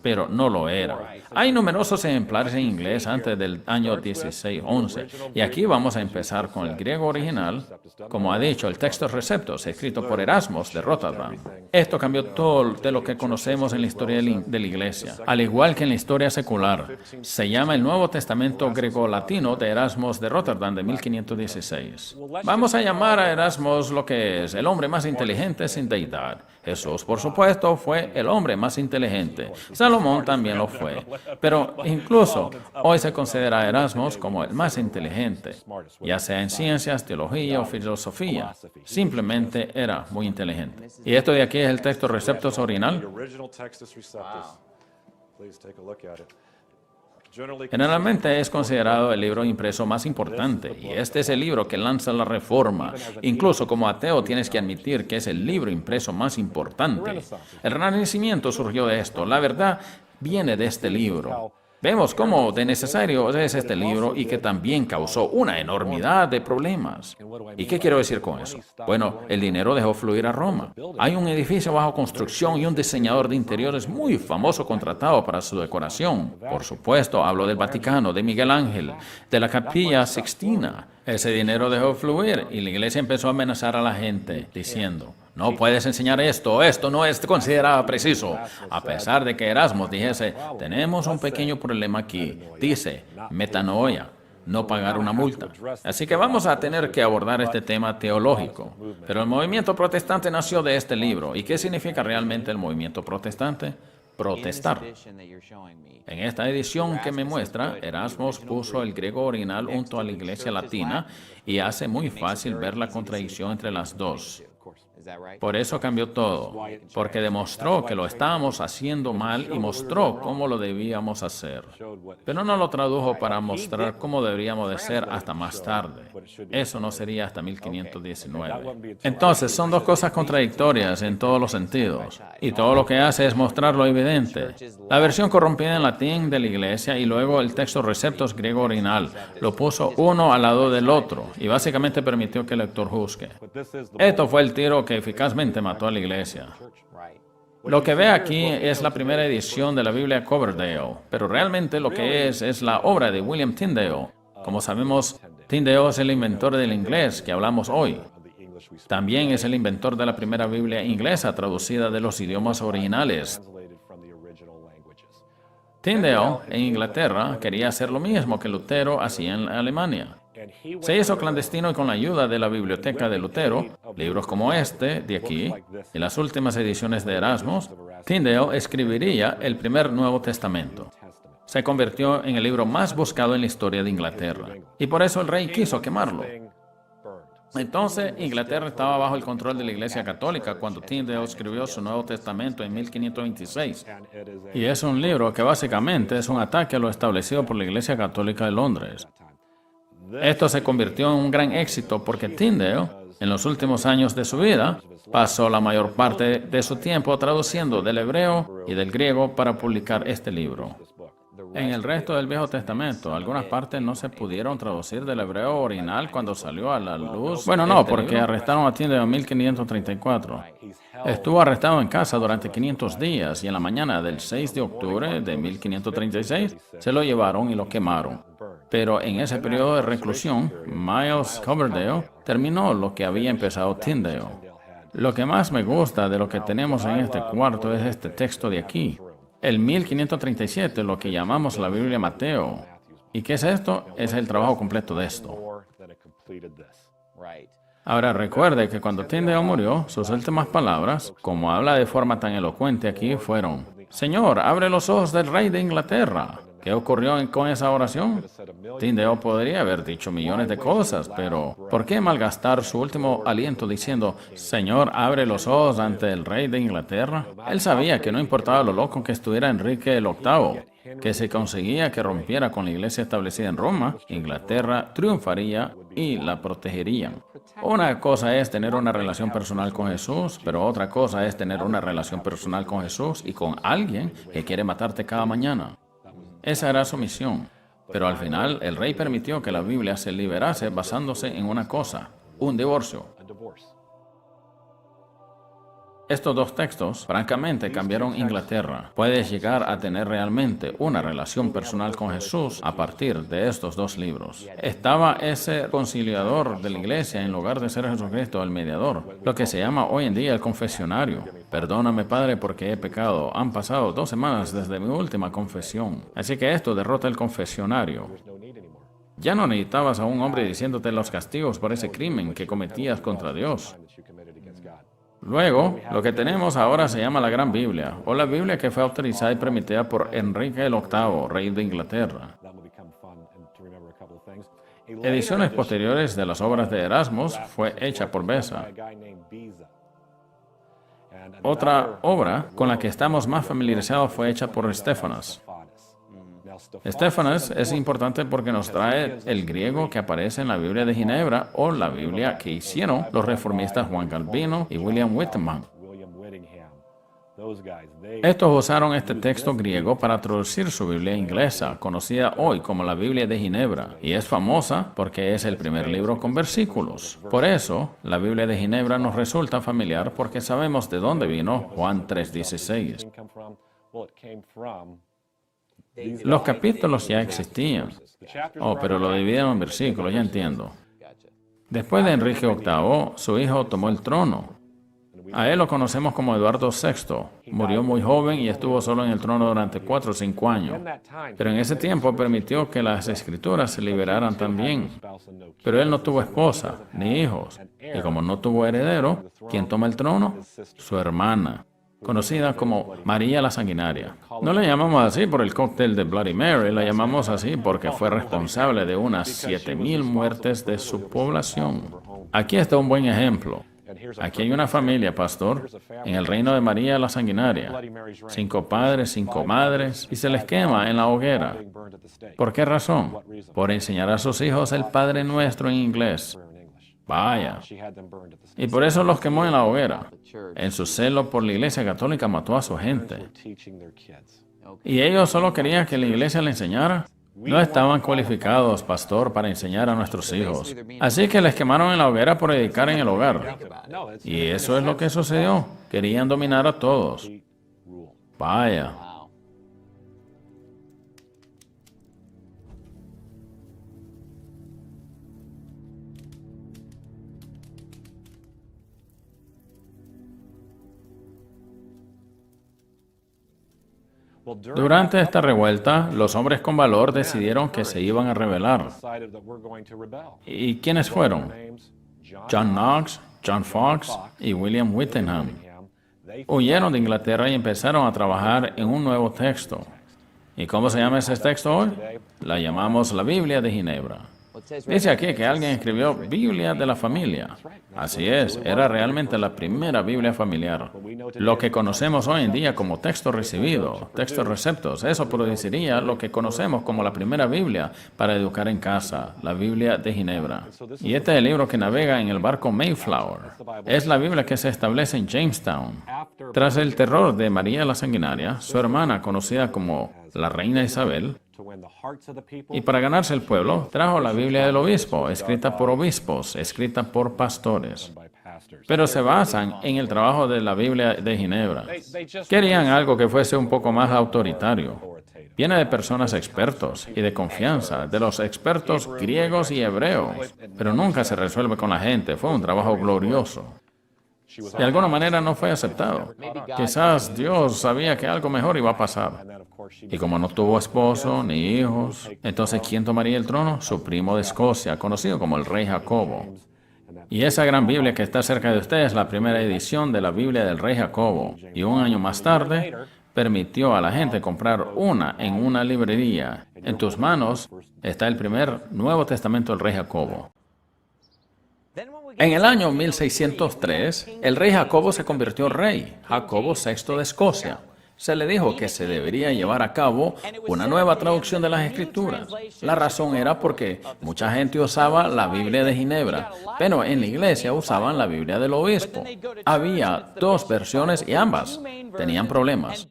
pero no lo era. Hay numerosos ejemplares en inglés antes del año 1611, y aquí vamos a empezar con el griego original, como ha dicho el Textus Receptus, escrito por Erasmus de Rotterdam. Esto cambió todo de lo que conocemos en la historia de la Iglesia, al igual que en la historia secular. Se llama el Nuevo Testamento greco-latino de Erasmus de Rotterdam de 1516. Vamos a llamar a Erasmus lo que es el hombre más inteligente sin deidad. Jesús, por supuesto, fue el hombre más inteligente. Salomón también lo fue. Pero incluso hoy se considera a Erasmus como el más inteligente, ya sea en ciencias, teología o filosofía. Simplemente era muy inteligente. Y esto de aquí es el Textus Receptus original. Generalmente es considerado el libro impreso más importante, y este es el libro que lanza la reforma. Incluso como ateo tienes que admitir que es el libro impreso más importante. El Renacimiento surgió de esto. La verdad viene de este libro. Vemos cómo de necesario es este libro y que también causó una enormidad de problemas. ¿Y qué quiero decir con eso? Bueno, el dinero dejó fluir a Roma. Hay un edificio bajo construcción y un diseñador de interiores muy famoso contratado para su decoración. Por supuesto, hablo del Vaticano, de Miguel Ángel, de la Capilla Sixtina. Ese dinero dejó fluir y la iglesia empezó a amenazar a la gente diciendo: no puedes enseñar esto no es considerado preciso. A pesar de que Erasmus dijese: tenemos un pequeño problema aquí. Dice, metanoia, no pagar una multa. Así que vamos a tener que abordar este tema teológico. Pero el movimiento protestante nació de este libro. ¿Y qué significa realmente el movimiento protestante? Protestar. En esta edición que me muestra, Erasmus puso el griego original junto a la iglesia latina y hace muy fácil ver la contradicción entre las dos. Por eso cambió todo, porque demostró que lo estábamos haciendo mal y mostró cómo lo debíamos hacer. Pero no lo tradujo para mostrar cómo deberíamos de ser hasta más tarde. Eso no sería hasta 1519. Entonces, son dos cosas contradictorias en todos los sentidos, y todo lo que hace es mostrar lo evidente. La versión corrompida en latín de la iglesia y luego el Textus Receptus griego original lo puso uno al lado del otro y básicamente permitió que el lector juzgue. Esto fue el tiro que eficazmente mató a la iglesia. Lo que ve aquí es la primera edición de la Biblia Coverdale, pero realmente lo que es la obra de William Tyndale. Como sabemos, Tyndale es el inventor del inglés que hablamos hoy. También es el inventor de la primera Biblia inglesa traducida de los idiomas originales. Tyndale, en Inglaterra, quería hacer lo mismo que Lutero hacía en Alemania. Se hizo clandestino y con la ayuda de la biblioteca de Lutero, libros como este de aquí y las últimas ediciones de Erasmus, Tyndale escribiría el primer Nuevo Testamento. Se convirtió en el libro más buscado en la historia de Inglaterra y por eso el rey quiso quemarlo. Entonces, Inglaterra estaba bajo el control de la Iglesia Católica cuando Tyndale escribió su Nuevo Testamento en 1526. Y es un libro que básicamente es un ataque a lo establecido por la Iglesia Católica de Londres. Esto se convirtió en un gran éxito porque Tyndale, en los últimos años de su vida, pasó la mayor parte de su tiempo traduciendo del hebreo y del griego para publicar este libro. En el resto del Viejo Testamento, algunas partes no se pudieron traducir del hebreo original cuando salió a la luz. Bueno, no, porque arrestaron a Tyndale en 1534. Estuvo arrestado en casa durante 500 días y en la mañana del 6 de octubre de 1536 se lo llevaron y lo quemaron. Pero en ese periodo de reclusión, Miles Coverdale terminó lo que había empezado Tyndale. Lo que más me gusta de lo que tenemos en este cuarto es este texto de aquí. El 1537, lo que llamamos la Biblia Mateo. ¿Y qué es esto? Es el trabajo completo de esto. Ahora recuerde que cuando Tyndale murió, sus últimas palabras, como habla de forma tan elocuente aquí, fueron: Señor, abre los ojos del rey de Inglaterra. ¿Qué ocurrió con esa oración? Tyndale podría haber dicho millones de cosas, pero ¿por qué malgastar su último aliento diciendo, Señor, abre los ojos ante el rey de Inglaterra? Él sabía que no importaba lo loco que estuviera Enrique VIII, que si conseguía que rompiera con la iglesia establecida en Roma, Inglaterra triunfaría y la protegerían. Una cosa es tener una relación personal con Jesús, pero otra cosa es tener una relación personal con Jesús y con alguien que quiere matarte cada mañana. Esa era su misión. Pero al final, el rey permitió que la Biblia se liberase basándose en una cosa, un divorcio. Estos dos textos, francamente, cambiaron Inglaterra. Puedes llegar a tener realmente una relación personal con Jesús a partir de estos dos libros. Estaba ese conciliador de la iglesia en lugar de ser Jesucristo el mediador, lo que se llama hoy en día el confesionario. Perdóname, Padre, porque he pecado. Han pasado 2 semanas desde mi última confesión. Así que esto derrota el confesionario. Ya no necesitabas a un hombre diciéndote los castigos por ese crimen que cometías contra Dios. Luego, lo que tenemos ahora se llama la Gran Biblia, o la Biblia que fue autorizada y permitida por Enrique VIII, rey de Inglaterra. Ediciones posteriores de las obras de Erasmus fue hecha por Beza. Otra obra con la que estamos más familiarizados fue hecha por Stephanas. Stephanas es importante porque nos trae el griego que aparece en la Biblia de Ginebra o la Biblia que hicieron los reformistas Juan Calvino y William Whitman. Estos usaron este texto griego para traducir su Biblia inglesa, conocida hoy como la Biblia de Ginebra, y es famosa porque es el primer libro con versículos. Por eso, la Biblia de Ginebra nos resulta familiar porque sabemos de dónde vino Juan 3:16. Los capítulos ya existían. Oh, pero lo dividieron en versículos, ya entiendo. Después de Enrique VIII, su hijo tomó el trono. A él lo conocemos como Eduardo VI. Murió muy joven y estuvo solo en el trono durante 4 o 5 años. Pero en ese tiempo permitió que las escrituras se liberaran también. Pero él no tuvo esposa ni hijos. Y como no tuvo heredero, ¿quién toma el trono? Su hermana, conocida como María la Sanguinaria. No la llamamos así por el cóctel de Bloody Mary, la llamamos así porque fue responsable de unas 7,000 muertes de su población. Aquí está un buen ejemplo. Aquí hay una familia, pastor, en el reino de María la Sanguinaria. 5 padres, 5 madres, y se les quema en la hoguera. ¿Por qué razón? Por enseñar a sus hijos el Padre Nuestro en inglés. Vaya. Y por eso los quemó en la hoguera. En su celo por la Iglesia Católica mató a su gente. ¿Y ellos solo querían que la Iglesia le enseñara? No estaban cualificados, pastor, para enseñar a nuestros hijos. Así que les quemaron en la hoguera por predicar en el hogar. Y eso es lo que sucedió. Querían dominar a todos. Vaya. Durante esta revuelta, los hombres con valor decidieron que se iban a rebelar. ¿Y quiénes fueron? John Knox, John Fox y William Whittingham. Huyeron de Inglaterra y empezaron a trabajar en un nuevo texto. ¿Y cómo se llama ese texto hoy? La llamamos la Biblia de Ginebra. Dice aquí que alguien escribió Biblia de la familia. Así es, era realmente la primera Biblia familiar. Lo que conocemos hoy en día como texto recibido, textos receptos, eso produciría lo que conocemos como la primera Biblia para educar en casa, la Biblia de Ginebra. Y este es el libro que navega en el barco Mayflower. Es la Biblia que se establece en Jamestown. Tras el terror de María la Sanguinaria, su hermana, conocida como la Reina Isabel, y para ganarse el pueblo, trajo la Biblia del obispo, escrita por obispos, escrita por pastores. Pero se basan en el trabajo de la Biblia de Ginebra. Querían algo que fuese un poco más autoritario. Viene de personas expertos y de confianza, de los expertos griegos y hebreos. Pero nunca se resuelve con la gente. Fue un trabajo glorioso. De alguna manera no fue aceptado. Quizás Dios sabía que algo mejor iba a pasar. Y como no tuvo esposo ni hijos, entonces ¿quién tomaría el trono? Su primo de Escocia, conocido como el rey Jacobo. Y esa gran Biblia que está cerca de usted es la primera edición de la Biblia del rey Jacobo. Y un año más tarde, permitió a la gente comprar una en una librería. En tus manos está el primer Nuevo Testamento del rey Jacobo. En el año 1603, el rey Jacobo se convirtió en rey, Jacobo VI de Escocia. Se le dijo que se debería llevar a cabo una nueva traducción de las Escrituras. La razón era porque mucha gente usaba la Biblia de Ginebra, pero en la iglesia usaban la Biblia del obispo. Había 2 versiones y ambas tenían problemas.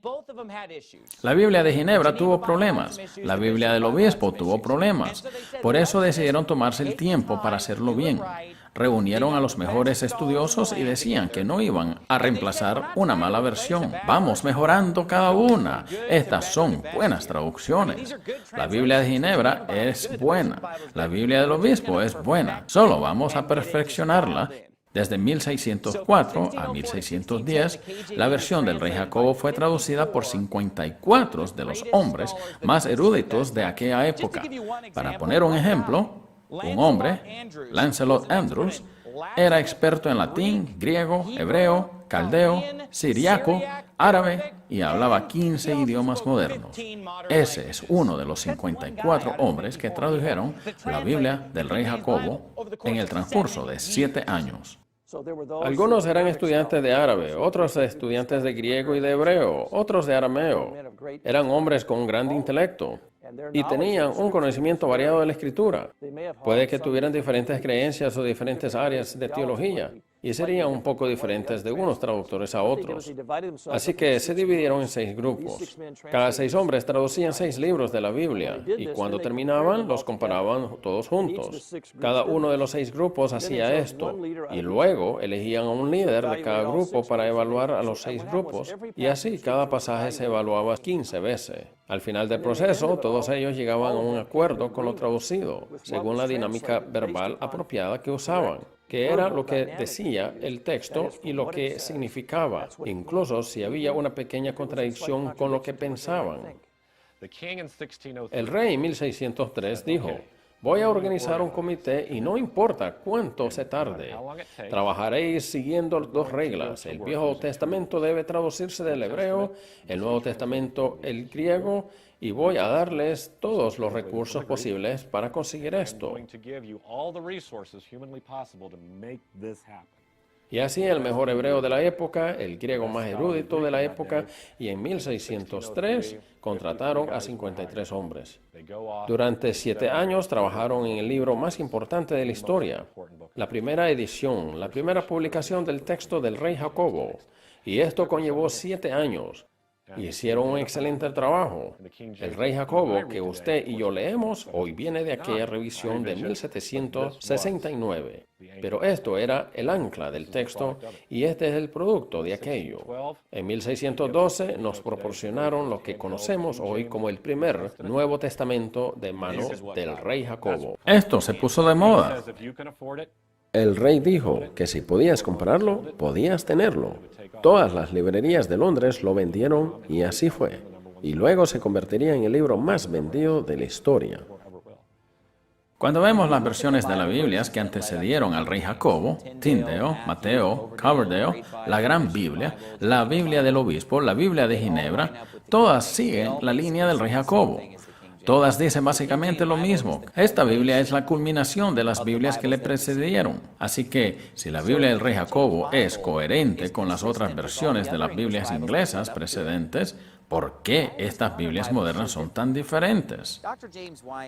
La Biblia de Ginebra tuvo problemas, la Biblia del obispo tuvo problemas. Por eso decidieron tomarse el tiempo para hacerlo bien. Reunieron a los mejores estudiosos y decían que no iban a reemplazar una mala versión. Vamos mejorando cada una. Estas son buenas traducciones. La Biblia de Ginebra es buena. La Biblia del Obispo es buena. Solo vamos a perfeccionarla. Desde 1604 a 1610, la versión del rey Jacobo fue traducida por 54 de los hombres más eruditos de aquella época. Para poner un ejemplo, un hombre, Lancelot Andrewes, era experto en latín, griego, hebreo, caldeo, siriaco, árabe y hablaba 15 idiomas modernos. Ese es uno de los 54 hombres que tradujeron la Biblia del rey Jacobo en el transcurso de 7 años. Algunos eran estudiantes de árabe, otros estudiantes de griego y de hebreo, otros de arameo. Eran hombres con un gran intelecto y tenían un conocimiento variado de la escritura. Puede que tuvieran diferentes creencias o diferentes áreas de teología y serían un poco diferentes de unos traductores a otros. Así que se dividieron en 6 grupos. Cada 6 hombres traducían 6 libros de la Biblia y cuando terminaban los comparaban todos juntos. Cada uno de los 6 grupos hacía esto y luego elegían a un líder de cada grupo para evaluar a los 6 grupos y así cada pasaje se evaluaba 15 veces. Al final del proceso, todos ellos llegaban a un acuerdo con lo traducido, según la dinámica verbal apropiada que usaban, que era lo que decía el texto y lo que significaba, incluso si había una pequeña contradicción con lo que pensaban. El rey en 1603 dijo: voy a organizar un comité y no importa cuánto se tarde. Trabajaréis siguiendo 2 reglas. El Viejo Testamento debe traducirse del hebreo, el Nuevo Testamento el griego, y voy a darles todos los recursos posibles para conseguir esto. Y así el mejor hebreo de la época, el griego más erudito de la época, y en 1603 contrataron a 53 hombres. Durante 7 años trabajaron en el libro más importante de la historia, la primera edición, la primera publicación del texto del rey Jacobo, y esto conllevó 7 años. Hicieron un excelente trabajo. El rey Jacobo, que usted y yo leemos, hoy viene de aquella revisión de 1769. Pero esto era el ancla del texto y este es el producto de aquello. En 1612 nos proporcionaron lo que conocemos hoy como el primer Nuevo Testamento de mano del rey Jacobo. Esto se puso de moda. El rey dijo que si podías comprarlo, podías tenerlo. Todas las librerías de Londres lo vendieron y así fue. Y luego se convertiría en el libro más vendido de la historia. Cuando vemos las versiones de la Biblia que antecedieron al rey Jacobo, Tyndale, Mateo, Coverdale, la Gran Biblia, la Biblia del Obispo, la Biblia de Ginebra, todas siguen la línea del rey Jacobo. Todas dicen básicamente lo mismo. Esta Biblia es la culminación de las Biblias que le precedieron. Así que, si la Biblia del rey Jacobo es coherente con las otras versiones de las Biblias inglesas precedentes, ¿por qué estas Biblias modernas son tan diferentes?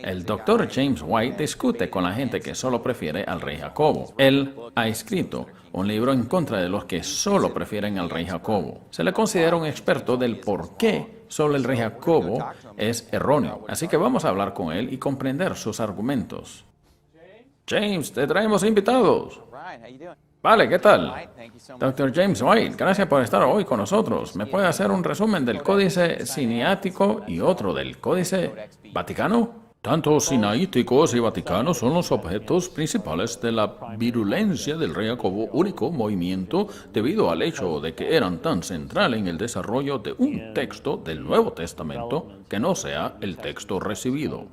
El Dr. James White discute con la gente que solo prefiere al rey Jacobo. Él ha escrito un libro en contra de los que solo prefieren al rey Jacobo. Se le considera un experto del por qué solo el rey Jacobo es erróneo. Así que vamos a hablar con él y comprender sus argumentos. James, te traemos invitados. Vale, ¿qué tal? Dr. James White, gracias por estar hoy con nosotros. ¿Me puede hacer un resumen del Códice Sinaítico y otro del Códice Vaticano? Tanto sinaíticos y vaticanos son los objetos principales de la virulencia del rey Jacobo, único movimiento debido al hecho de que eran tan centrales en el desarrollo de un texto del Nuevo Testamento que no sea el texto recibido.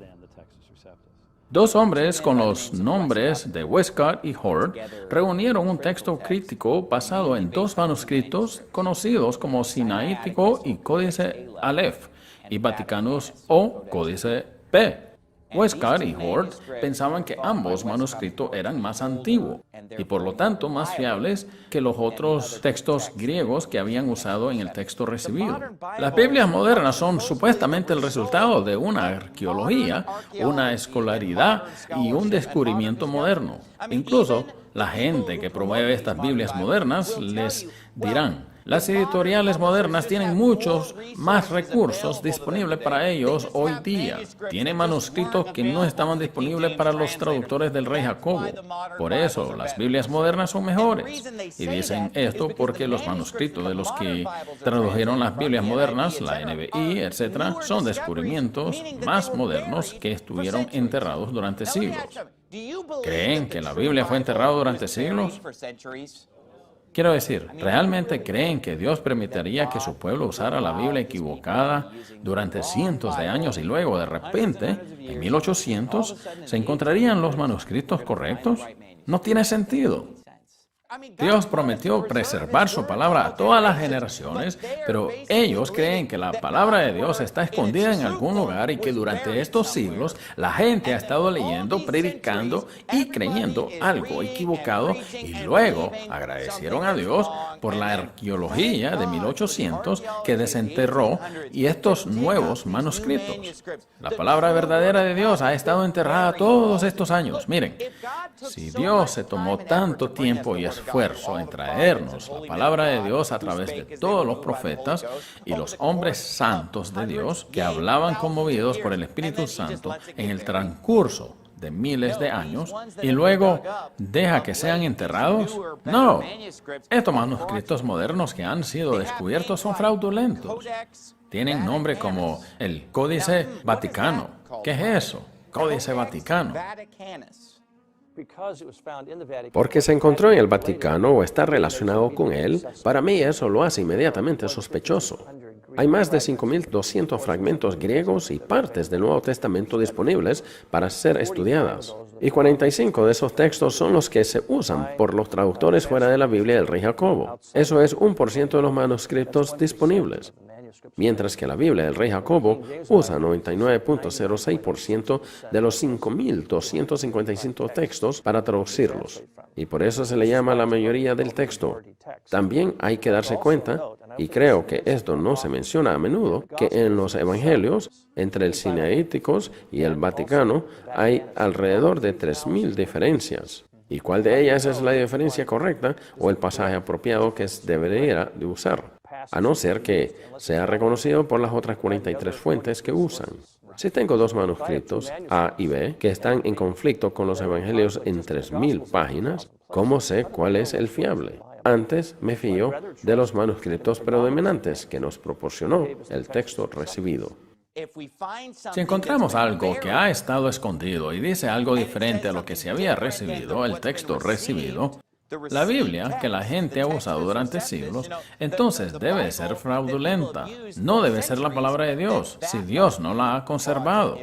2 hombres con los nombres de Westcott y Hort reunieron un texto crítico basado en 2 manuscritos conocidos como Sinaítico y Códice Aleph y Vaticanos o Códice P. Westcott y Hort pensaban que ambos manuscritos eran más antiguos y por lo tanto más fiables que los otros textos griegos que habían usado en el texto recibido. Las Biblias modernas son supuestamente el resultado de una arqueología, una escolaridad y un descubrimiento moderno. Incluso la gente que promueve estas Biblias modernas les dirán: Las editoriales modernas tienen muchos más recursos disponibles para ellos hoy día. Tienen manuscritos que no estaban disponibles para los traductores del rey Jacobo. Por eso, las Biblias modernas son mejores. Y dicen esto porque los manuscritos de los que tradujeron las Biblias modernas, la NBI, etc., son descubrimientos más modernos que estuvieron enterrados durante siglos. ¿Creen que la Biblia fue enterrada durante siglos? Quiero decir, ¿realmente creen que Dios permitiría que su pueblo usara la Biblia equivocada durante cientos de años y luego, de repente, en 1800, se encontrarían los manuscritos correctos? No tiene sentido. Dios prometió preservar su palabra a todas las generaciones, pero ellos creen que la palabra de Dios está escondida en algún lugar y que durante estos siglos la gente ha estado leyendo, predicando y creyendo algo equivocado y luego agradecieron a Dios por la arqueología de 1800 que desenterró y estos nuevos manuscritos. La palabra verdadera de Dios ha estado enterrada todos estos años. Miren, si Dios se tomó tanto tiempo y esfuerzo en traernos la palabra de Dios a través de todos los profetas y los hombres santos de Dios que hablaban conmovidos por el Espíritu Santo en el transcurso de miles de años y luego deja que sean enterrados? No, estos manuscritos modernos que han sido descubiertos son fraudulentos. Tienen nombre como el Códice Vaticano. ¿Qué es eso? Códice Vaticano. Porque se encontró en el Vaticano o está relacionado con él, para mí eso lo hace inmediatamente sospechoso. Hay más de 5.200 fragmentos griegos y partes del Nuevo Testamento disponibles para ser estudiadas. Y 45 de esos textos son los que se usan por los traductores fuera de la Biblia del rey Jacobo. Eso es 1% de los manuscritos disponibles. Mientras que la Biblia del rey Jacobo usa 99.06% de los 5.255 textos para traducirlos. Y por eso se le llama la mayoría del texto. También hay que darse cuenta, y creo que esto no se menciona a menudo, que en los evangelios, entre el Sinaíticos y el Vaticano, hay alrededor de 3.000 diferencias. ¿Y cuál de ellas es la diferencia correcta o el pasaje apropiado que debería de usar? A no ser que sea reconocido por las otras 43 fuentes que usan. Si tengo dos manuscritos, A y B, que están en conflicto con los evangelios en 3.000 páginas, ¿cómo sé cuál es el fiable? Antes me fío de los manuscritos predominantes que nos proporcionó el texto recibido. Si encontramos algo que ha estado escondido y dice algo diferente a lo que se había recibido, el texto recibido, la Biblia que la gente ha usado durante siglos, entonces debe ser fraudulenta. No debe ser la palabra de Dios si Dios no la ha conservado.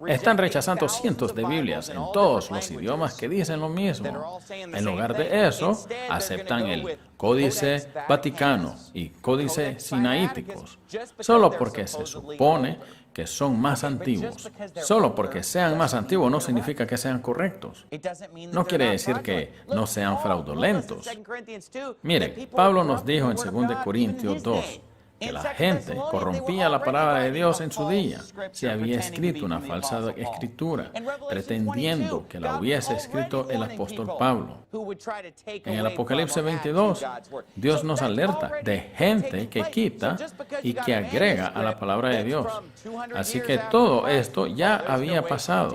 Están rechazando cientos de Biblias en todos los idiomas que dicen lo mismo. En lugar de eso, aceptan el Códice Vaticano y Códice Sinaíticos, solo porque se supone que son más antiguos. Solo porque sean más antiguos no significa que sean correctos. No quiere decir que no sean fraudulentos. Mire, Pablo nos dijo en 2 Corintios 2, que la gente corrompía la palabra de Dios en su día. Se había escrito una falsa escritura, pretendiendo que la hubiese escrito el apóstol Pablo. En el Apocalipsis 22, Dios nos alerta de gente que quita y que agrega a la palabra de Dios. Así que todo esto ya había pasado.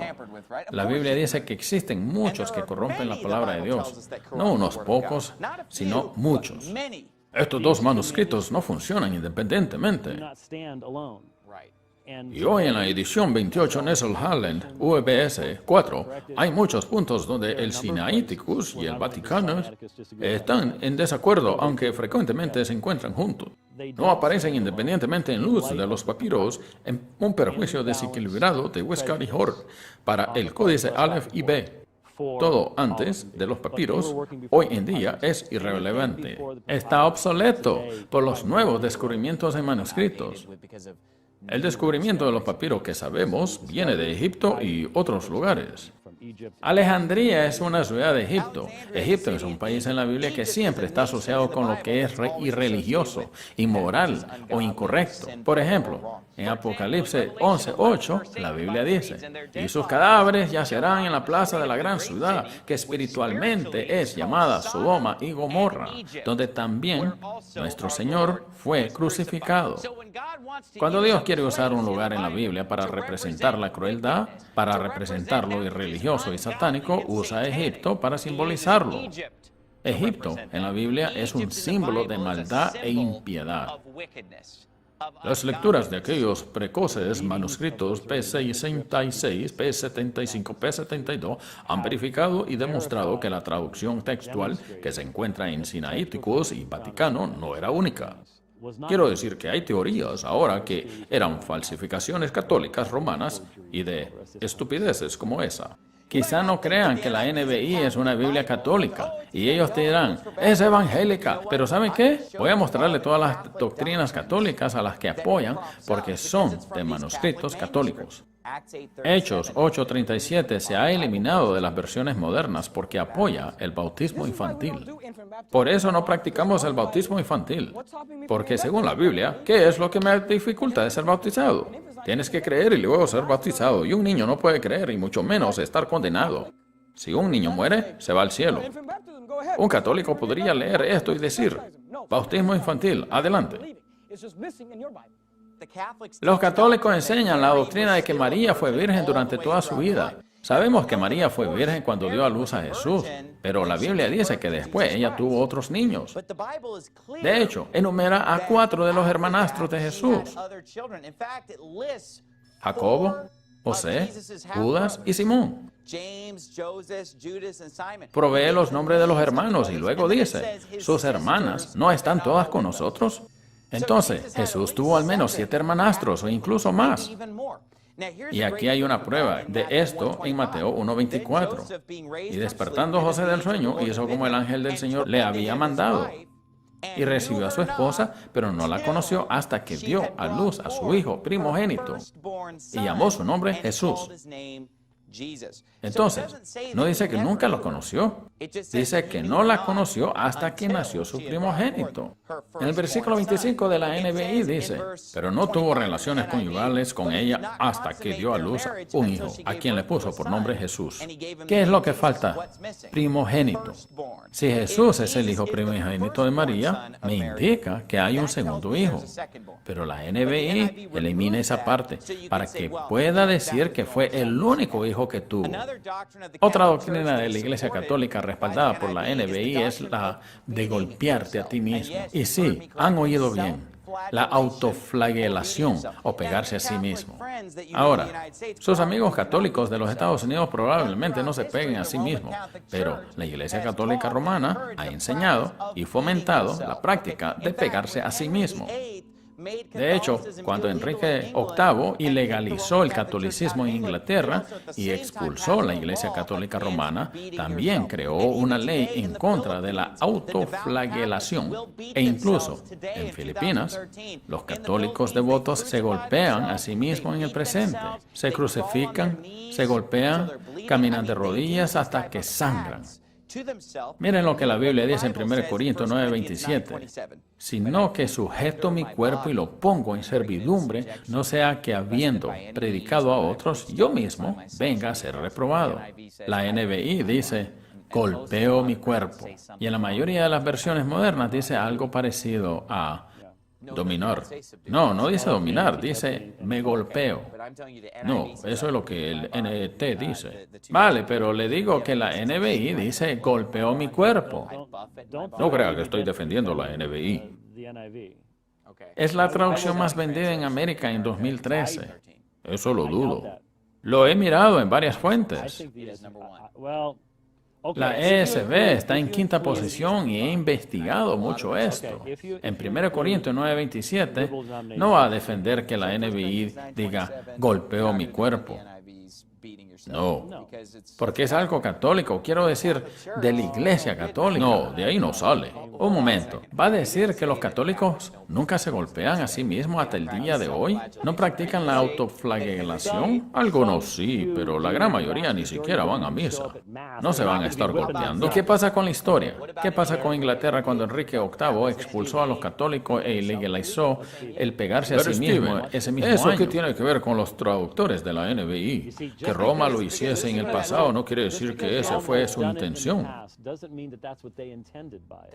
La Biblia dice que existen muchos que corrompen la palabra de Dios. No unos pocos, sino muchos. Estos dos manuscritos no funcionan independientemente. Y hoy en la edición 28 Nestle-Aland UBS 4 hay muchos puntos donde el Sinaiticus y el Vaticano están en desacuerdo, aunque frecuentemente se encuentran juntos. No aparecen independientemente en luz de los papiros, en un perjuicio desequilibrado de Westcott y Hort para el códice Aleph y B. Todo antes de los papiros, hoy en día es irrelevante. Está obsoleto por los nuevos descubrimientos en manuscritos. El descubrimiento de los papiros que sabemos viene de Egipto y otros lugares. Alejandría es una ciudad de Egipto. Egipto es un país en la Biblia que siempre está asociado con lo que es irreligioso, inmoral o incorrecto. Por ejemplo, en Apocalipsis 11:8, la Biblia dice, y sus cadáveres yacerán en la plaza de la gran ciudad, que espiritualmente es llamada Sodoma y Gomorra, donde también nuestro Señor fue crucificado. Cuando Dios quiere usar un lugar en la Biblia para representar la crueldad, para representar lo irreligioso y satánico, usa Egipto para simbolizarlo. Egipto en la Biblia es un símbolo de maldad e impiedad. Las lecturas de aquellos precoces manuscritos P66, P75, P72 han verificado y demostrado que la traducción textual que se encuentra en Sinaíticos y Vaticano no era única. Quiero decir que hay teorías ahora que eran falsificaciones católicas romanas y de estupideces como esa. Quizá no crean que la NBI es una Biblia católica y ellos te dirán, es evangélica. Pero ¿saben qué? Voy a mostrarle todas las doctrinas católicas a las que apoyan porque son de manuscritos católicos. Hechos 8:37 se ha eliminado de las versiones modernas porque apoya el bautismo infantil. Por eso no practicamos el bautismo infantil. Porque según la Biblia, ¿qué es lo que me dificulta de ser bautizado? Tienes que creer y luego ser bautizado. Y un niño no puede creer y mucho menos estar condenado. Si un niño muere, se va al cielo. Un católico podría leer esto y decir, bautismo infantil, adelante. Los católicos enseñan la doctrina de que María fue virgen durante toda su vida. Sabemos que María fue virgen cuando dio a luz a Jesús, pero la Biblia dice que después ella tuvo otros niños. De hecho, enumera a 4 de los hermanastros de Jesús: Jacobo, José, Judas y Simón. Provee los nombres de los hermanos y luego dice, sus hermanas no están todas con nosotros. Entonces, Jesús tuvo al menos 7 hermanastros o incluso más. Y aquí hay una prueba de esto en Mateo 1:24. Y despertando José del sueño, hizo como el ángel del Señor le había mandado. Y recibió a su esposa, pero no la conoció hasta que dio a luz a su hijo primogénito. Y llamó su nombre Jesús. Entonces, no dice que nunca lo conoció. Dice que no la conoció hasta que nació su primogénito. En el versículo 25 de la NBI dice, pero no tuvo relaciones conyugales con ella hasta que dio a luz un hijo, a quien le puso por nombre Jesús. ¿Qué es lo que falta? Primogénito. Si Jesús es el hijo primogénito de María, me indica que hay un segundo hijo. Pero la NBI elimina esa parte para que pueda decir que fue el único hijo que tuvo. Otra doctrina de la Iglesia Católica respaldada por la NBI es la de golpearte a ti mismo. Y sí, han oído bien, la autoflagelación o pegarse a sí mismo. Ahora, sus amigos católicos de los Estados Unidos probablemente no se peguen a sí mismos, pero la Iglesia Católica Romana ha enseñado y fomentado la práctica de pegarse a sí mismo. De hecho, cuando Enrique VIII ilegalizó el catolicismo en Inglaterra y expulsó la Iglesia Católica Romana, también creó una ley en contra de la autoflagelación. E incluso, en Filipinas, los católicos devotos se golpean a sí mismos en el presente. Se crucifican, se golpean, caminan de rodillas hasta que sangran. Miren lo que la Biblia dice en 1 Corintios 9:27. Sino que sujeto mi cuerpo y lo pongo en servidumbre, no sea que habiendo predicado a otros, yo mismo venga a ser reprobado. La NBI dice, golpeo mi cuerpo. Y en la mayoría de las versiones modernas dice algo parecido a dominar. No dice dominar, dice me golpeo. No, eso es lo que el NT dice. Vale, pero le digo que la NBI dice golpeó mi cuerpo. No crea que estoy defendiendo la NBI. Es la traducción más vendida en América en 2013. Eso lo dudo. Lo he mirado en varias fuentes. La ESV está en 5ª posición y he investigado mucho esto. En 1 Corintios 9:27 no va a defender que la NBI diga golpeo mi cuerpo. No, porque es algo católico, quiero decir, de la Iglesia Católica. No, de ahí no sale. Un momento, ¿va a decir que los católicos nunca se golpean a sí mismos hasta el día de hoy? ¿No practican la autoflagelación? Algunos sí, pero la gran mayoría ni siquiera van a misa. No se van a estar golpeando. ¿Y qué pasa con la historia? ¿Qué pasa con Inglaterra cuando Enrique VIII expulsó a los católicos e legalizó el pegarse a sí mismo ese mismo año? ¿Eso qué tiene que ver con los traductores de la NBI? Que Roma lo hiciese en el pasado no quiere decir que esa fue su intención.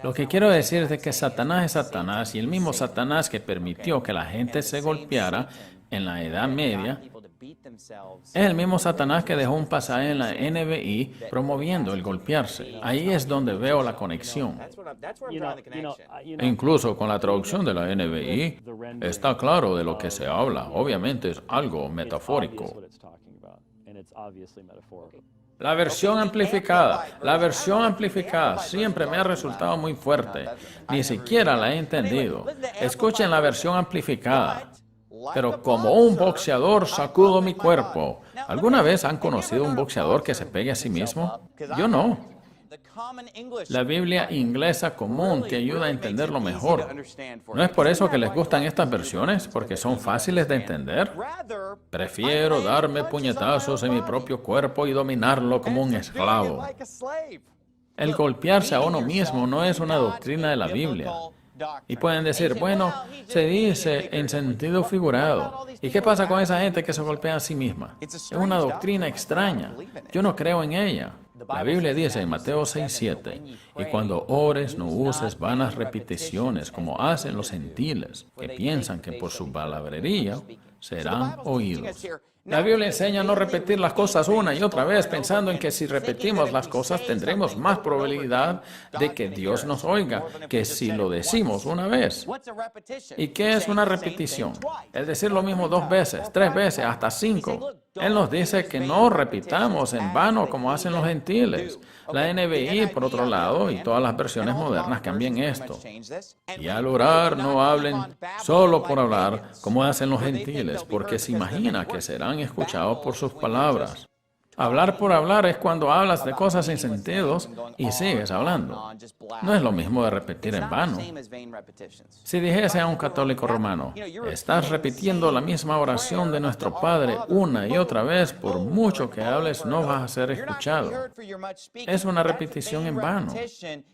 Lo que quiero decir es que Satanás es Satanás, y el mismo Satanás que permitió que la gente se golpeara en la Edad Media es el mismo Satanás que dejó un pasaje en la NBI promoviendo el golpearse. Ahí es donde veo la conexión. E incluso con la traducción de la NBI está claro de lo que se habla. Obviamente es algo metafórico. La versión amplificada siempre me ha resultado muy fuerte. Ni siquiera la he entendido. Escuchen la versión amplificada. Pero como un boxeador sacudo mi cuerpo. ¿Alguna vez han conocido un boxeador que se pegue a sí mismo? Yo no. La Biblia inglesa común te ayuda a entenderlo mejor. ¿No es por eso que les gustan estas versiones? ¿Porque son fáciles de entender? Prefiero darme puñetazos en mi propio cuerpo y dominarlo como un esclavo. El golpearse a uno mismo no es una doctrina de la Biblia. Y pueden decir, bueno, se dice en sentido figurado. ¿Y qué pasa con esa gente que se golpea a sí misma? Es una doctrina extraña. Yo no creo en ella. La Biblia dice en Mateo 6:7, y cuando ores no uses vanas repeticiones como hacen los gentiles, que piensan que por su palabrería serán oídos. La Biblia enseña a no repetir las cosas una y otra vez, pensando en que si repetimos las cosas tendremos más probabilidad de que Dios nos oiga que si lo decimos una vez. ¿Y qué es una repetición? Es decir lo mismo 2 veces, 3 veces, hasta 5. Él nos dice que no repitamos en vano como hacen los gentiles. La NBI, por otro lado, y todas las versiones modernas cambian esto. Y al orar no hablen solo por hablar como hacen los gentiles, porque se imagina que serán escuchados por sus palabras. Hablar por hablar es cuando hablas de cosas sin sentidos y sigues hablando. No es lo mismo de repetir en vano. Si dijese a un católico romano, estás repitiendo la misma oración de nuestro Padre una y otra vez, por mucho que hables no vas a ser escuchado. Es una repetición en vano.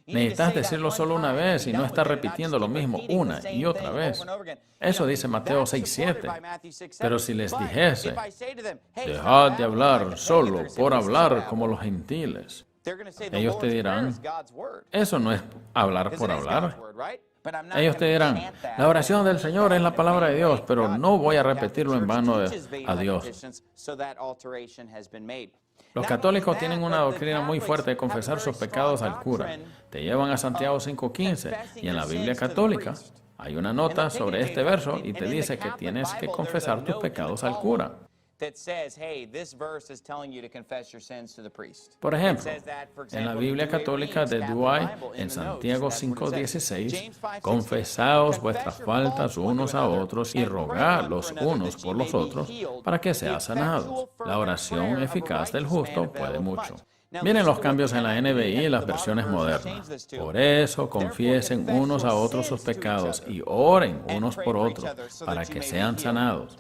Necesitas decirlo solo una vez y no estar repitiendo lo mismo una y otra vez. Eso dice Mateo 6:7. Pero si les dijese, dejad de hablar solo por hablar como los gentiles, ellos te dirán, eso no es hablar por hablar. Ellos te dirán, la oración del Señor es la palabra de Dios, pero no voy a repetirlo en vano a Dios. Los católicos tienen una doctrina muy fuerte de confesar sus pecados al cura. Te llevan a Santiago 5:15 y en la Biblia católica hay una nota sobre este verso y te dice que tienes que confesar tus pecados al cura. Por ejemplo, en la Biblia católica de Douay, en Santiago 5:16, confesaos vuestras faltas unos a otros y rogad los unos por los otros para que seas sanados. La oración eficaz del justo puede mucho. Miren los cambios en la NBI y las versiones modernas. Por eso confiesen unos a otros sus pecados y oren unos por otros para que sean sanados.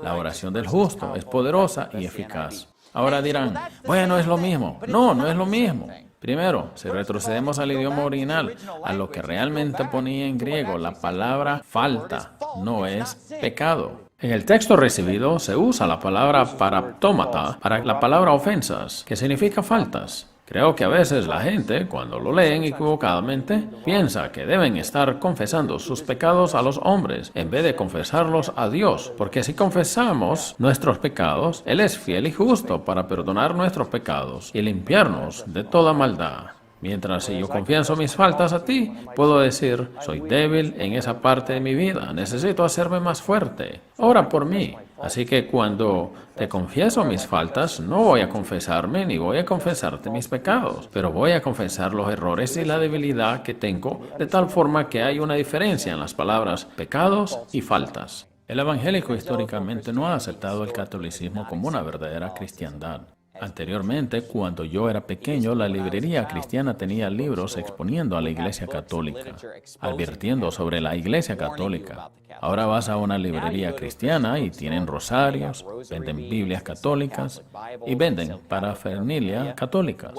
La oración del justo es poderosa y eficaz. Ahora dirán, bueno, es lo mismo. No, no es lo mismo. Primero, si retrocedemos al idioma original, a lo que realmente ponía en griego, la palabra falta no es pecado. En el texto recibido se usa la palabra paraptómata para la palabra ofensas, que significa faltas. Creo que a veces la gente, cuando lo leen equivocadamente, piensa que deben estar confesando sus pecados a los hombres en vez de confesarlos a Dios, porque si confesamos nuestros pecados, Él es fiel y justo para perdonar nuestros pecados y limpiarnos de toda maldad. Mientras si yo confieso mis faltas a ti, puedo decir, soy débil en esa parte de mi vida, necesito hacerme más fuerte. Ora por mí. Así que cuando te confieso mis faltas, no voy a confesarme ni voy a confesarte mis pecados, pero voy a confesar los errores y la debilidad que tengo, de tal forma que hay una diferencia en las palabras pecados y faltas. El evangélico históricamente no ha aceptado el catolicismo como una verdadera cristiandad. Anteriormente, cuando yo era pequeño, la librería cristiana tenía libros exponiendo a la Iglesia Católica, advirtiendo sobre la Iglesia Católica. Ahora vas a una librería cristiana y tienen rosarios, venden Biblias católicas y venden parafernalia católicas.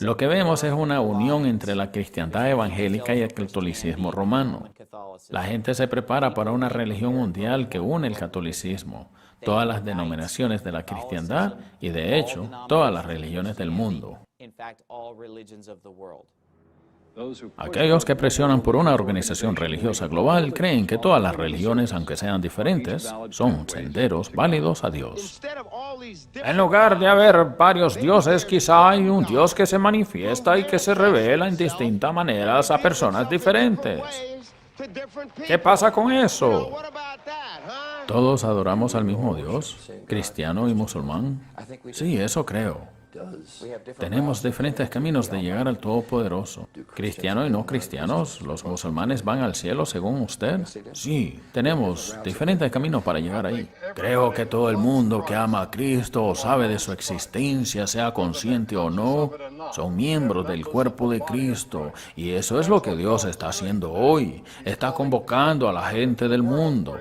Lo que vemos es una unión entre la cristiandad evangélica y el catolicismo romano. La gente se prepara para una religión mundial que une el catolicismo, todas las denominaciones de la cristiandad y, de hecho, todas las religiones del mundo. Aquellos que presionan por una organización religiosa global creen que todas las religiones, aunque sean diferentes, son senderos válidos a Dios. En lugar de haber varios dioses, quizá hay un Dios que se manifiesta y que se revela en distintas maneras a personas diferentes. ¿Qué pasa con eso? ¿Todos adoramos al mismo Dios, cristiano y musulmán? Sí, eso creo. Tenemos diferentes caminos de llegar al Todopoderoso. Cristianos y no cristianos, ¿los musulmanes van al cielo según usted? Sí, tenemos diferentes caminos para llegar ahí. Creo que todo el mundo que ama a Cristo o sabe de su existencia, sea consciente o no, son miembros del cuerpo de Cristo. Y eso es lo que Dios está haciendo hoy. Está convocando a la gente del mundo,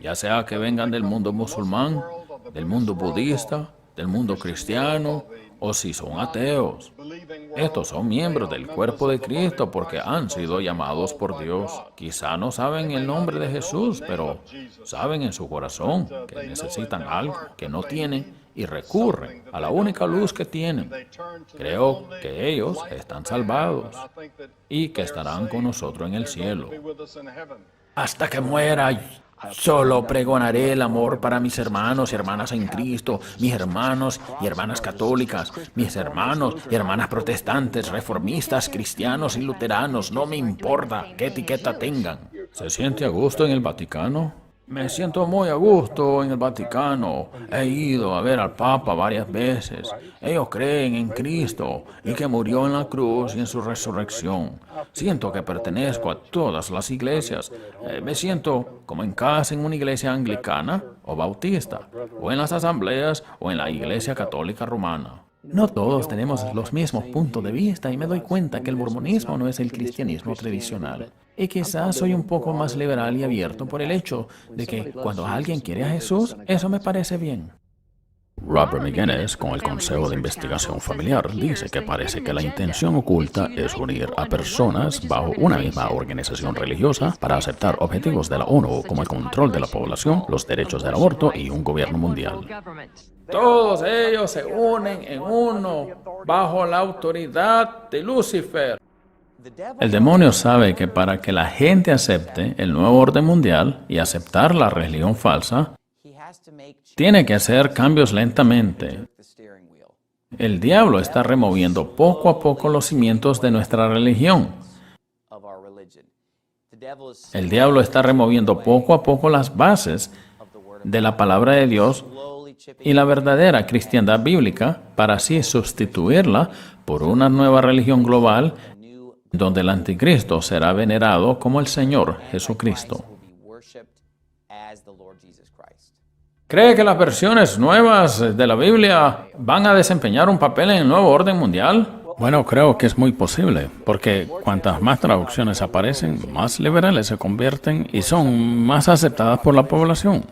ya sea que vengan del mundo musulmán, del mundo budista, del mundo cristiano, o si son ateos. Estos son miembros del cuerpo de Cristo porque han sido llamados por Dios. Quizá no saben el nombre de Jesús, pero saben en su corazón que necesitan algo que no tienen y recurren a la única luz que tienen. Creo que ellos están salvados y que estarán con nosotros en el cielo. Hasta que muera, solo pregonaré el amor para mis hermanos y hermanas en Cristo, mis hermanos y hermanas católicas, mis hermanos y hermanas protestantes, reformistas, cristianos y luteranos. No me importa qué etiqueta tengan. ¿Se siente a gusto en el Vaticano? Me siento muy a gusto en el Vaticano. He ido a ver al Papa varias veces. Ellos creen en Cristo y que murió en la cruz y en su resurrección. Siento que pertenezco a todas las iglesias. Me siento como en casa en una iglesia anglicana o bautista, o en las asambleas o en la iglesia católica romana. No todos tenemos los mismos puntos de vista y me doy cuenta que el mormonismo no es el cristianismo tradicional. Y quizás soy un poco más liberal y abierto por el hecho de que cuando alguien quiere a Jesús, eso me parece bien. Robert McGinnis, con el Consejo de Investigación Familiar, dice que parece que la intención oculta es unir a personas bajo una misma organización religiosa para aceptar objetivos de la ONU como el control de la población, los derechos del aborto y un gobierno mundial. Todos ellos se unen en uno bajo la autoridad de Lucifer. El demonio sabe que para que la gente acepte el nuevo orden mundial y aceptar la religión falsa, tiene que hacer cambios lentamente. El diablo está removiendo poco a poco los cimientos de nuestra religión. El diablo está removiendo poco a poco las bases de la palabra de Dios y la verdadera cristiandad bíblica para así sustituirla por una nueva religión global donde el anticristo será venerado como el Señor Jesucristo. ¿Cree que las versiones nuevas de la Biblia van a desempeñar un papel en el nuevo orden mundial? Bueno, creo que es muy posible, porque cuantas más traducciones aparecen, más liberales se convierten y son más aceptadas por la población.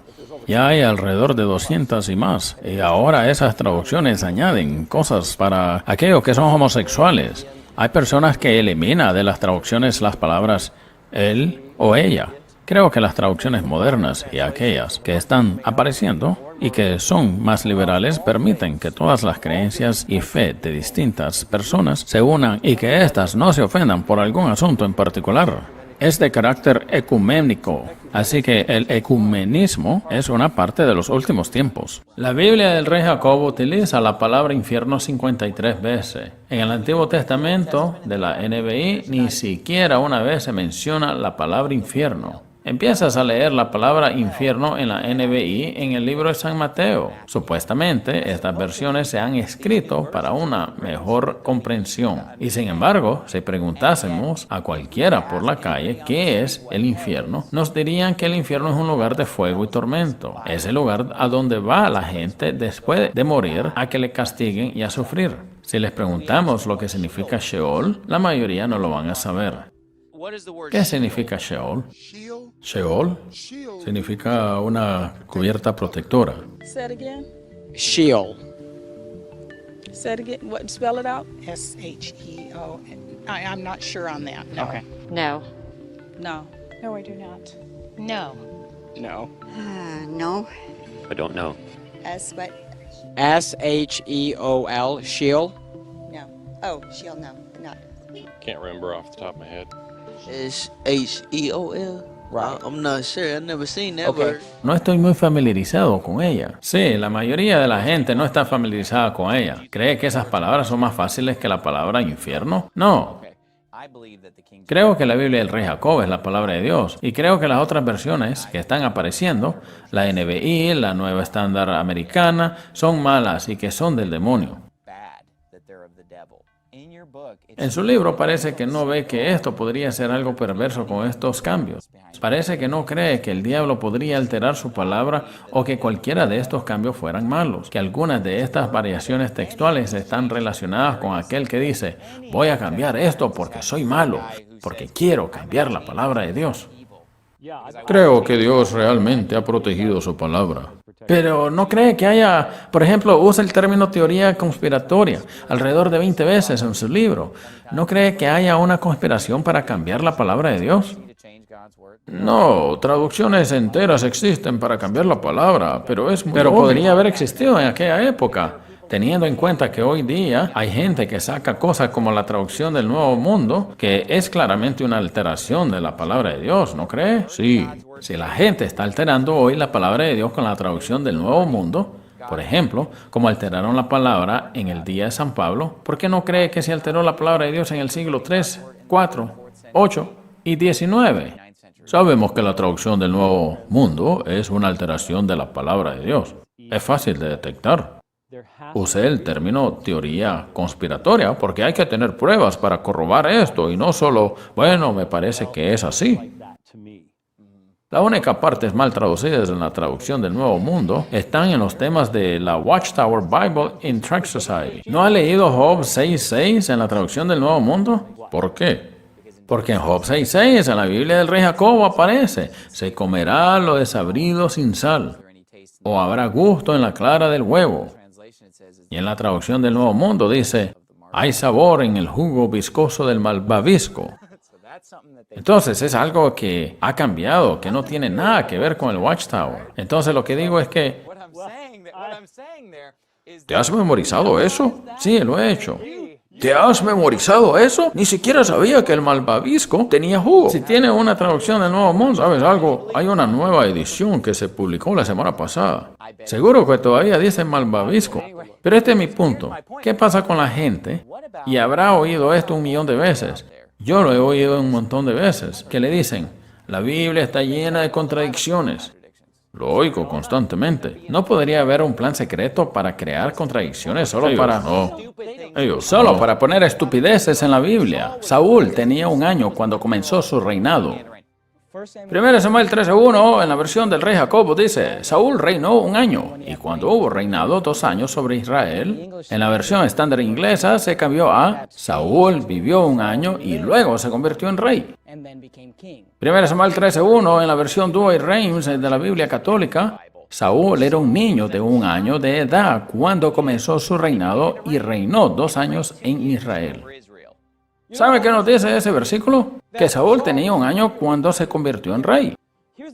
Ya hay alrededor de 200 y más, y ahora esas traducciones añaden cosas para aquellos que son homosexuales. Hay personas que eliminan de las traducciones las palabras él o ella. Creo que las traducciones modernas y aquellas que están apareciendo y que son más liberales permiten que todas las creencias y fe de distintas personas se unan y que éstas no se ofendan por algún asunto en particular. Es de carácter ecuménico, así que el ecumenismo es una parte de los últimos tiempos. La Biblia del Rey Jacob utiliza la palabra infierno 53 veces. En el Antiguo Testamento de la NBI ni siquiera una vez se menciona la palabra infierno. Empiezas a leer la palabra infierno en la NBI en el libro de San Mateo. Supuestamente, estas versiones se han escrito para una mejor comprensión. Y sin embargo, si preguntásemos a cualquiera por la calle qué es el infierno, nos dirían que el infierno es un lugar de fuego y tormento. Es el lugar a donde va la gente después de morir a que le castiguen y a sufrir. Si les preguntamos lo que significa Sheol, la mayoría no lo van a saber. ¿Qué significa Sheol? Sheol significa una cubierta protectora. Say it again. Sheol. Say it again. What? Spell it out. S-H-E-O. I'm not sure on that. No. Okay. No. No. No, I do not. No. No. No. I don't know. S, but S-H-E-O-L. Sheol. no. Oh, she'll know. Not. Can't remember off the top of my head. S-H-E-O-L? Right. I'm not sure. I've never seen that Okay. word. No estoy muy familiarizado con ella. Sí, la mayoría de la gente no está familiarizada con ella. ¿Cree que esas palabras son más fáciles que la palabra infierno? No. Creo que la Biblia del Rey Jacob es la palabra de Dios, y creo que las otras versiones que están apareciendo, la NBI, la Nueva Estándar Americana, son malas y que son del demonio. En su libro parece que no ve que esto podría ser algo perverso con estos cambios. Parece que no cree que el diablo podría alterar su palabra o que cualquiera de estos cambios fueran malos. Que algunas de estas variaciones textuales están relacionadas con aquel que dice, voy a cambiar esto porque soy malo, porque quiero cambiar la palabra de Dios. Creo que Dios realmente ha protegido su palabra. Pero no cree que haya, por ejemplo, usa el término teoría conspiratoria alrededor de 20 veces en su libro. ¿No cree que haya una conspiración para cambiar la palabra de Dios? No, traducciones enteras existen para cambiar la palabra, pero podría haber existido en aquella época. Teniendo en cuenta que hoy día hay gente que saca cosas como la traducción del Nuevo Mundo, que es claramente una alteración de la palabra de Dios, ¿no cree? Sí. Si la gente está alterando hoy la palabra de Dios con la traducción del Nuevo Mundo, por ejemplo, como alteraron la palabra en el día de San Pablo, ¿por qué no cree que se alteró la palabra de Dios en el siglo 3, 4, 8 y 19? Sabemos que la traducción del Nuevo Mundo es una alteración de la palabra de Dios. Es fácil de detectar. Usé el término teoría conspiratoria porque hay que tener pruebas para corroborar esto y no solo, bueno, me parece que es así. La única partes mal traducidas en la traducción del Nuevo Mundo están en los temas de la Watchtower Bible in Tract Society. ¿No ha leído Job 6.6 en la traducción del Nuevo Mundo? ¿Por qué? Porque en Job 6.6 en la Biblia del Rey Jacob aparece, se comerá lo desabrido sin sal, o habrá gusto en la clara del huevo. Y en la traducción del Nuevo Mundo dice, hay sabor en el jugo viscoso del malvavisco. Entonces es algo que ha cambiado, que no tiene nada que ver con el Watchtower. Entonces lo que digo es que... ¿Te has memorizado eso? Sí, lo he hecho. ¿Te has memorizado eso? Ni siquiera sabía que el malvavisco tenía jugo. Si tiene una traducción del Nuevo Mundo, ¿sabes algo? Hay una nueva edición que se publicó la semana pasada. Seguro que todavía dice malvavisco. Pero este es mi punto. ¿Qué pasa con la gente? Y habrá oído esto 1.000.000 de veces. Yo lo he oído un montón de veces. Que le dicen, la Biblia está llena de contradicciones. Lo oigo constantemente. ¿No podría haber un plan secreto para crear contradicciones solo para poner estupideces en la Biblia? Saúl tenía 1 año cuando comenzó su reinado. 1 Samuel 13:1 en la versión del Rey Jacob dice, Saúl reinó 1 año, y cuando hubo reinado 2 años sobre Israel, en la versión estándar inglesa se cambió a Saúl vivió 1 año y luego se convirtió en rey. 1 Samuel 13:1 en la versión Douay-Rheims de la Biblia católica, Saúl era un niño de 1 año de edad cuando comenzó su reinado y reinó 2 años en Israel. ¿Sabe qué nos dice ese versículo? Que Saúl tenía 1 año cuando se convirtió en rey.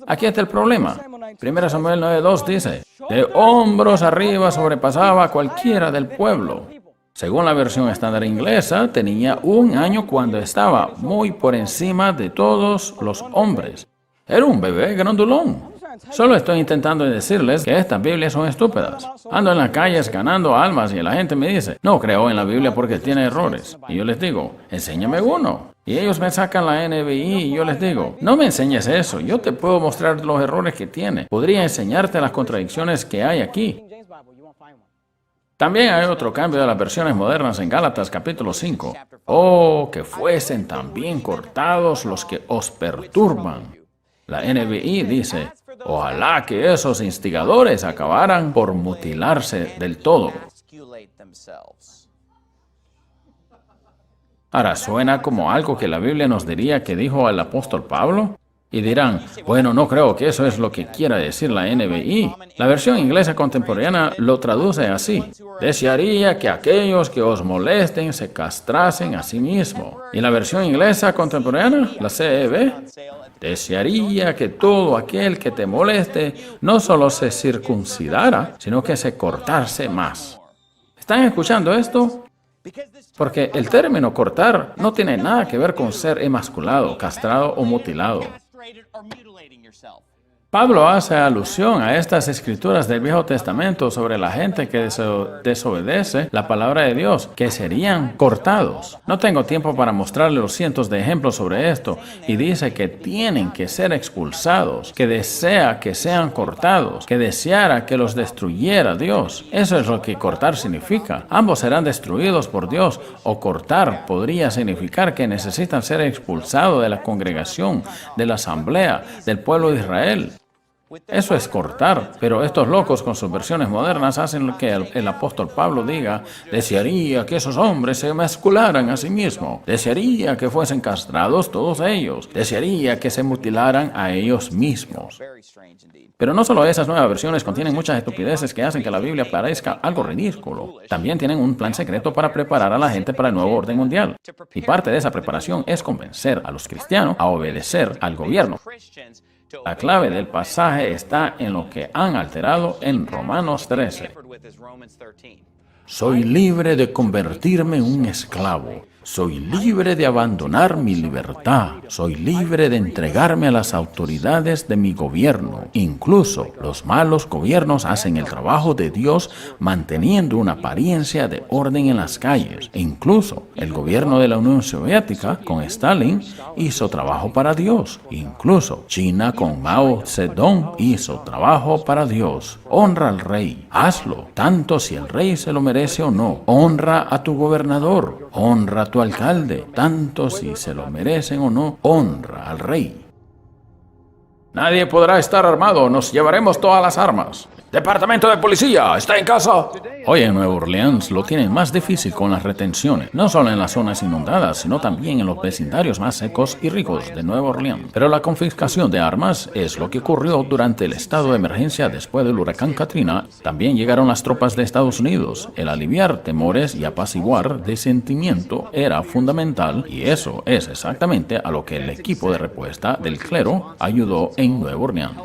Aquí está el problema. 1 Samuel 9:2 dice, de hombros arriba sobrepasaba a cualquiera del pueblo. Según la versión estándar inglesa, tenía 1 año cuando estaba muy por encima de todos los hombres. Era un bebé grandulón. Solo estoy intentando decirles que estas Biblias son estúpidas. Ando en las calles ganando almas y la gente me dice, no creo en la Biblia porque tiene errores. Y yo les digo, enséñame uno. Y ellos me sacan la NBI y yo les digo, no me enseñes eso, yo te puedo mostrar los errores que tiene. Podría enseñarte las contradicciones que hay aquí. También hay otro cambio de las versiones modernas en Gálatas capítulo 5. Oh, que fuesen también cortados los que os perturban. La NBI dice, ojalá que esos instigadores acabaran por mutilarse del todo. Ahora, suena como algo que la Biblia nos diría que dijo el apóstol Pablo. Y dirán, bueno, no creo que eso es lo que quiera decir la NBI. La versión inglesa contemporánea lo traduce así. Desearía que aquellos que os molesten se castrasen a sí mismos. Y la versión inglesa contemporánea, la CEB, desearía que todo aquel que te moleste no solo se circuncidara, sino que se cortase más. ¿Están escuchando esto? Porque el término cortar no tiene nada que ver con ser emasculado, castrado o mutilado. Pablo hace alusión a estas escrituras del Viejo Testamento sobre la gente que desobedece la palabra de Dios, que serían cortados. No tengo tiempo para mostrarle los cientos de ejemplos sobre esto, y dice que tienen que ser expulsados, que desea que sean cortados, que deseara que los destruyera Dios. Eso es lo que cortar significa. Ambos serán destruidos por Dios, o cortar podría significar que necesitan ser expulsados de la congregación, de la asamblea, del pueblo de Israel. Eso es cortar, pero estos locos con sus versiones modernas hacen lo que el apóstol Pablo diga, desearía que esos hombres se emascularan a sí mismos, desearía que fuesen castrados todos ellos, desearía que se mutilaran a ellos mismos. Pero no solo esas nuevas versiones contienen muchas estupideces que hacen que la Biblia parezca algo ridículo, también tienen un plan secreto para preparar a la gente para el nuevo orden mundial. Y parte de esa preparación es convencer a los cristianos a obedecer al gobierno. La clave del pasaje está en lo que han alterado en Romanos 13. Soy libre de convertirme en un esclavo. Soy libre de abandonar mi libertad. Soy libre de entregarme a las autoridades de mi gobierno. Incluso los malos gobiernos hacen el trabajo de Dios manteniendo una apariencia de orden en las calles. Incluso el gobierno de la Unión Soviética con Stalin hizo trabajo para Dios. Incluso China con Mao Zedong hizo trabajo para Dios. Honra al rey. Hazlo, tanto si el rey se lo merece o no. Honra a tu gobernador. Honra a tu alcalde, tanto si se lo merecen o no. Honra al rey. Nadie podrá estar armado, nos llevaremos todas las armas. Departamento de Policía, ¿está en casa? Hoy en Nueva Orleans lo tienen más difícil con las retenciones, no solo en las zonas inundadas, sino también en los vecindarios más secos y ricos de Nueva Orleans. Pero la confiscación de armas es lo que ocurrió durante el estado de emergencia después del huracán Katrina. También llegaron las tropas de Estados Unidos. El aliviar temores y apaciguar de sentimiento era fundamental, y eso es exactamente a lo que el equipo de respuesta del clero ayudó en Nueva Orleans.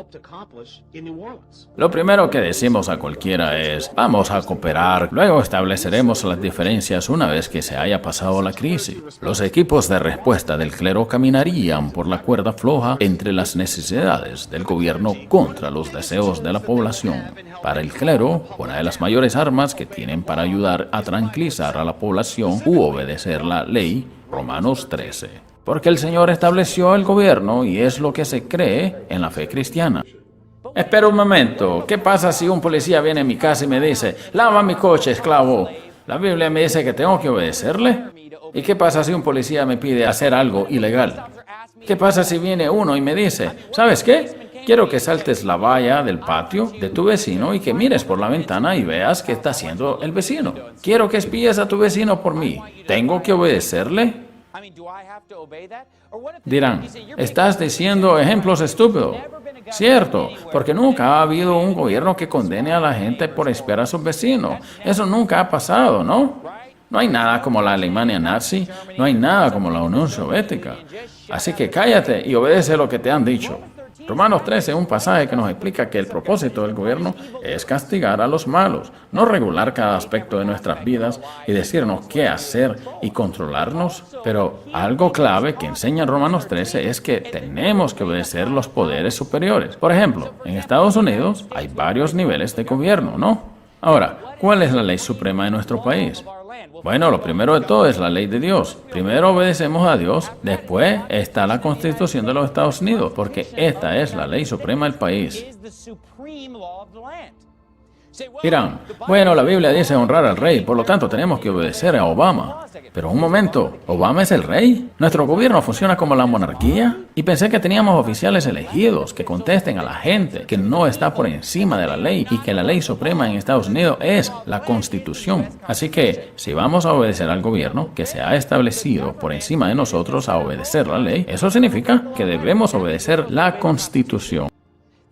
Lo primero que decimos a cualquiera es, vamos a cooperar, luego estableceremos las diferencias una vez que se haya pasado la crisis. Los equipos de respuesta del clero caminarían por la cuerda floja entre las necesidades del gobierno contra los deseos de la población. Para el clero, una de las mayores armas que tienen para ayudar a tranquilizar a la población u obedecer la ley, Romanos 13. Porque el Señor estableció el gobierno y es lo que se cree en la fe cristiana. Espera un momento, ¿qué pasa si un policía viene a mi casa y me dice, lava mi coche, esclavo? ¿La Biblia me dice que tengo que obedecerle? ¿Y qué pasa si un policía me pide hacer algo ilegal? ¿Qué pasa si viene uno y me dice, ¿sabes qué? Quiero que saltes la valla del patio de tu vecino y que mires por la ventana y veas qué está haciendo el vecino. Quiero que espíes a tu vecino por mí. ¿Tengo que obedecerle? Dirán, estás diciendo ejemplos estúpidos. Cierto, porque nunca ha habido un gobierno que condene a la gente por espiar a sus vecinos. Eso nunca ha pasado, ¿no? No hay nada como la Alemania nazi, no hay nada como la Unión Soviética. Así que cállate y obedece lo que te han dicho. Romanos 13 es un pasaje que nos explica que el propósito del gobierno es castigar a los malos, no regular cada aspecto de nuestras vidas y decirnos qué hacer y controlarnos. Pero algo clave que enseña Romanos 13 es que tenemos que obedecer los poderes superiores. Por ejemplo, en Estados Unidos hay varios niveles de gobierno, ¿no? Ahora, ¿cuál es la ley suprema de nuestro país? Bueno, lo primero de todo es la ley de Dios. Primero obedecemos a Dios, después está la Constitución de los Estados Unidos, porque esta es la ley suprema del país. Dirán, bueno, la Biblia dice honrar al rey, por lo tanto tenemos que obedecer a Obama. Pero un momento, ¿Obama es el rey? ¿Nuestro gobierno funciona como la monarquía? Y pensé que teníamos oficiales elegidos que contesten a la gente que no está por encima de la ley y que la ley suprema en Estados Unidos es la Constitución. Así que, si vamos a obedecer al gobierno que se ha establecido por encima de nosotros a obedecer la ley, eso significa que debemos obedecer la Constitución.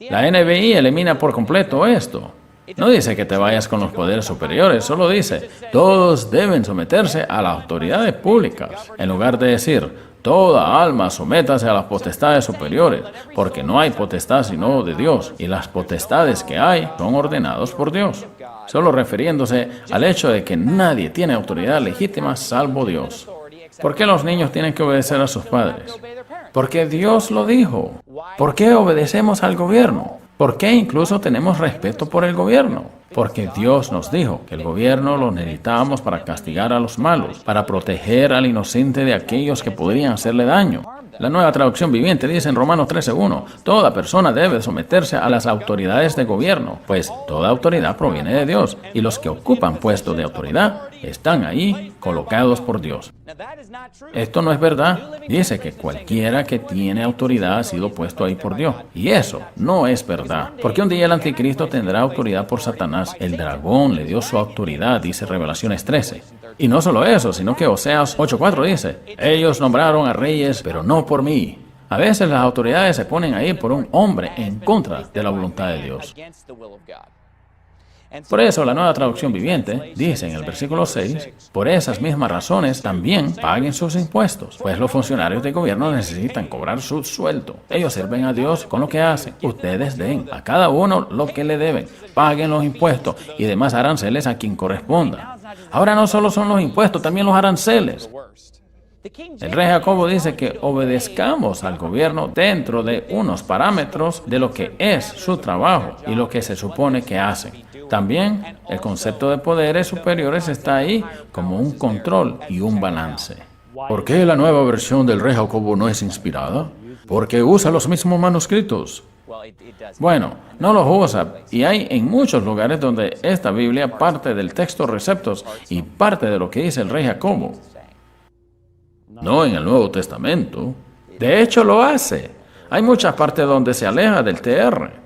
La NBI elimina por completo esto. No dice que te vayas con los poderes superiores, solo dice, todos deben someterse a las autoridades públicas, en lugar de decir, toda alma sométase a las potestades superiores, porque no hay potestad sino de Dios, y las potestades que hay son ordenados por Dios. Solo refiriéndose al hecho de que nadie tiene autoridad legítima salvo Dios. ¿Por qué los niños tienen que obedecer a sus padres? Porque Dios lo dijo. ¿Por qué obedecemos al gobierno? ¿Por qué incluso tenemos respeto por el gobierno? Porque Dios nos dijo que el gobierno lo necesitábamos para castigar a los malos, para proteger al inocente de aquellos que podrían hacerle daño. La Nueva Traducción Viviente dice en Romanos 13:1, toda persona debe someterse a las autoridades de gobierno, pues toda autoridad proviene de Dios, y los que ocupan puestos de autoridad están ahí colocados por Dios. Esto no es verdad. Dice que cualquiera que tiene autoridad ha sido puesto ahí por Dios, y eso no es verdad, porque un día el anticristo tendrá autoridad por Satanás. El dragón le dio su autoridad, dice Revelaciones 13. Y no solo eso, sino que Oseas 8:4 dice, ellos nombraron a reyes, pero no por mí. A veces las autoridades se ponen ahí por un hombre en contra de la voluntad de Dios. Por eso la Nueva Traducción Viviente dice en el versículo 6, por esas mismas razones también paguen sus impuestos, pues los funcionarios de gobierno necesitan cobrar su sueldo. Ellos sirven a Dios con lo que hacen. Ustedes den a cada uno lo que le deben, paguen los impuestos y demás aranceles a quien corresponda. Ahora no solo son los impuestos, también los aranceles. El rey Jacobo dice que obedezcamos al gobierno dentro de unos parámetros de lo que es su trabajo y lo que se supone que hacen. También el concepto de poderes superiores está ahí como un control y un balance. ¿Por qué la nueva versión del rey Jacobo no es inspirada? Porque usa los mismos manuscritos. Bueno, no los usa, y hay en muchos lugares donde esta Biblia parte del texto receptos y parte de lo que dice el rey Jacobo. No en el Nuevo Testamento. De hecho, lo hace. Hay muchas partes donde se aleja del TR.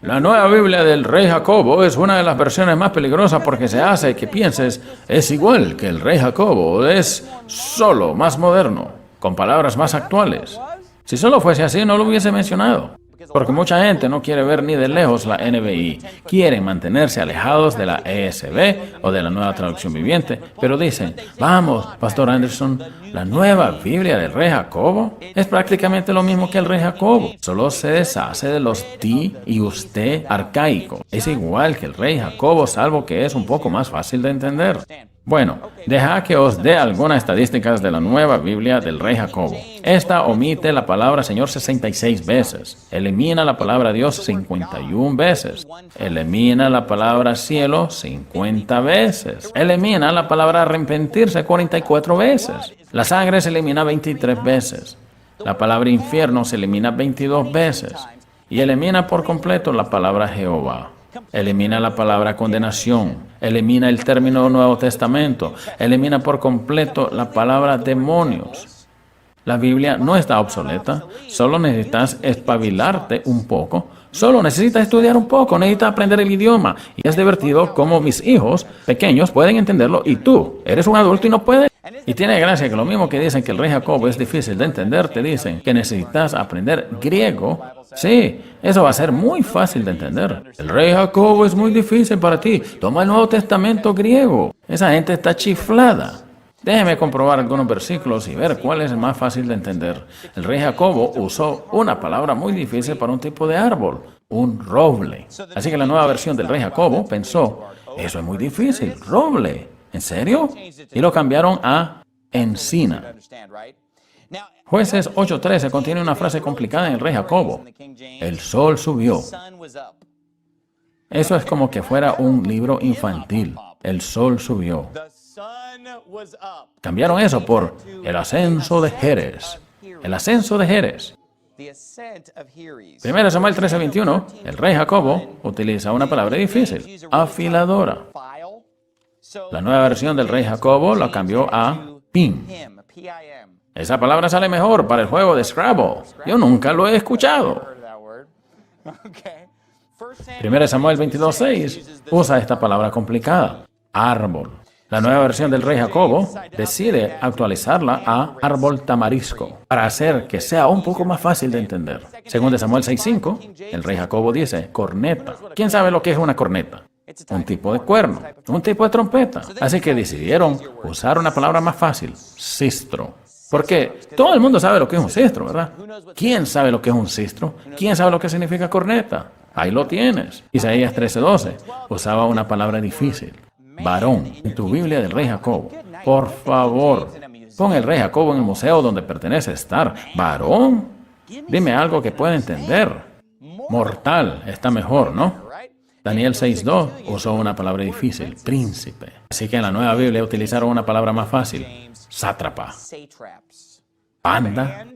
La nueva Biblia del rey Jacobo es una de las versiones más peligrosas porque se hace que pienses, es igual que el rey Jacobo, es solo más moderno, con palabras más actuales. Si solo fuese así, no lo hubiese mencionado. Porque mucha gente no quiere ver ni de lejos la NBI. Quieren mantenerse alejados de la ESV o de la Nueva Traducción Viviente. Pero dicen, vamos, Pastor Anderson, la nueva Biblia del rey Jacobo es prácticamente lo mismo que el rey Jacobo. Solo se deshace de los ti y usted arcaico. Es igual que el rey Jacobo, salvo que es un poco más fácil de entender. Bueno, deja que os dé algunas estadísticas de la nueva Biblia del rey Jacobo. Esta omite la palabra Señor 66 veces. Elimina la palabra Dios 51 veces. Elimina la palabra cielo 50 veces. Elimina la palabra arrepentirse 44 veces. La sangre se elimina 23 veces. La palabra infierno se elimina 22 veces. Y elimina por completo la palabra Jehová. Elimina la palabra condenación, elimina el término Nuevo Testamento, elimina por completo la palabra demonios. La Biblia no está obsoleta, solo necesitas espabilarte un poco, solo necesitas estudiar un poco, necesitas aprender el idioma. Y es divertido cómo mis hijos pequeños pueden entenderlo y tú eres un adulto y no puedes. Y tiene gracia que lo mismo que dicen que el rey Jacobo es difícil de entender, te dicen que necesitas aprender griego. Sí, eso va a ser muy fácil de entender. El rey Jacobo es muy difícil para ti. Toma el Nuevo Testamento griego. Esa gente está chiflada. Déjeme comprobar algunos versículos y ver cuál es el más fácil de entender. El rey Jacobo usó una palabra muy difícil para un tipo de árbol, un roble. Así que la nueva versión del rey Jacobo pensó, eso es muy difícil, roble. ¿En serio? Y lo cambiaron a encina. Jueces 8:13 contiene una frase complicada en el rey Jacobo. El sol subió. Eso es como que fuera un libro infantil. El sol subió. Cambiaron eso por el ascenso de Jerez. El ascenso de Jerez. 1 Samuel 13:21, el rey Jacobo utiliza una palabra difícil, afiladora. La nueva versión del rey Jacobo la cambió a pim. Esa palabra sale mejor para el juego de Scrabble. Yo nunca lo he escuchado. 1 Samuel 22:6 usa esta palabra complicada, árbol. La nueva versión del rey Jacobo decide actualizarla a árbol tamarisco para hacer que sea un poco más fácil de entender. 2 Samuel 6:5, el rey Jacobo dice corneta. ¿Quién sabe lo que es una corneta? Un tipo de cuerno, un tipo de trompeta. Así que decidieron usar una palabra más fácil, sistro. Porque todo el mundo sabe lo que es un sistro, ¿verdad? ¿Quién sabe lo que es un sistro? ¿Quién sabe lo que significa corneta? Ahí lo tienes. Isaías 13:12 usaba una palabra difícil. Varón, en tu Biblia del rey Jacobo. Por favor, pon el rey Jacobo en el museo donde pertenece estar. ¿Varón? Dime algo que pueda entender. Mortal está mejor, ¿no? Daniel 6:2 usó una palabra difícil, príncipe. Así que en la nueva Biblia utilizaron una palabra más fácil, sátrapa. Panda.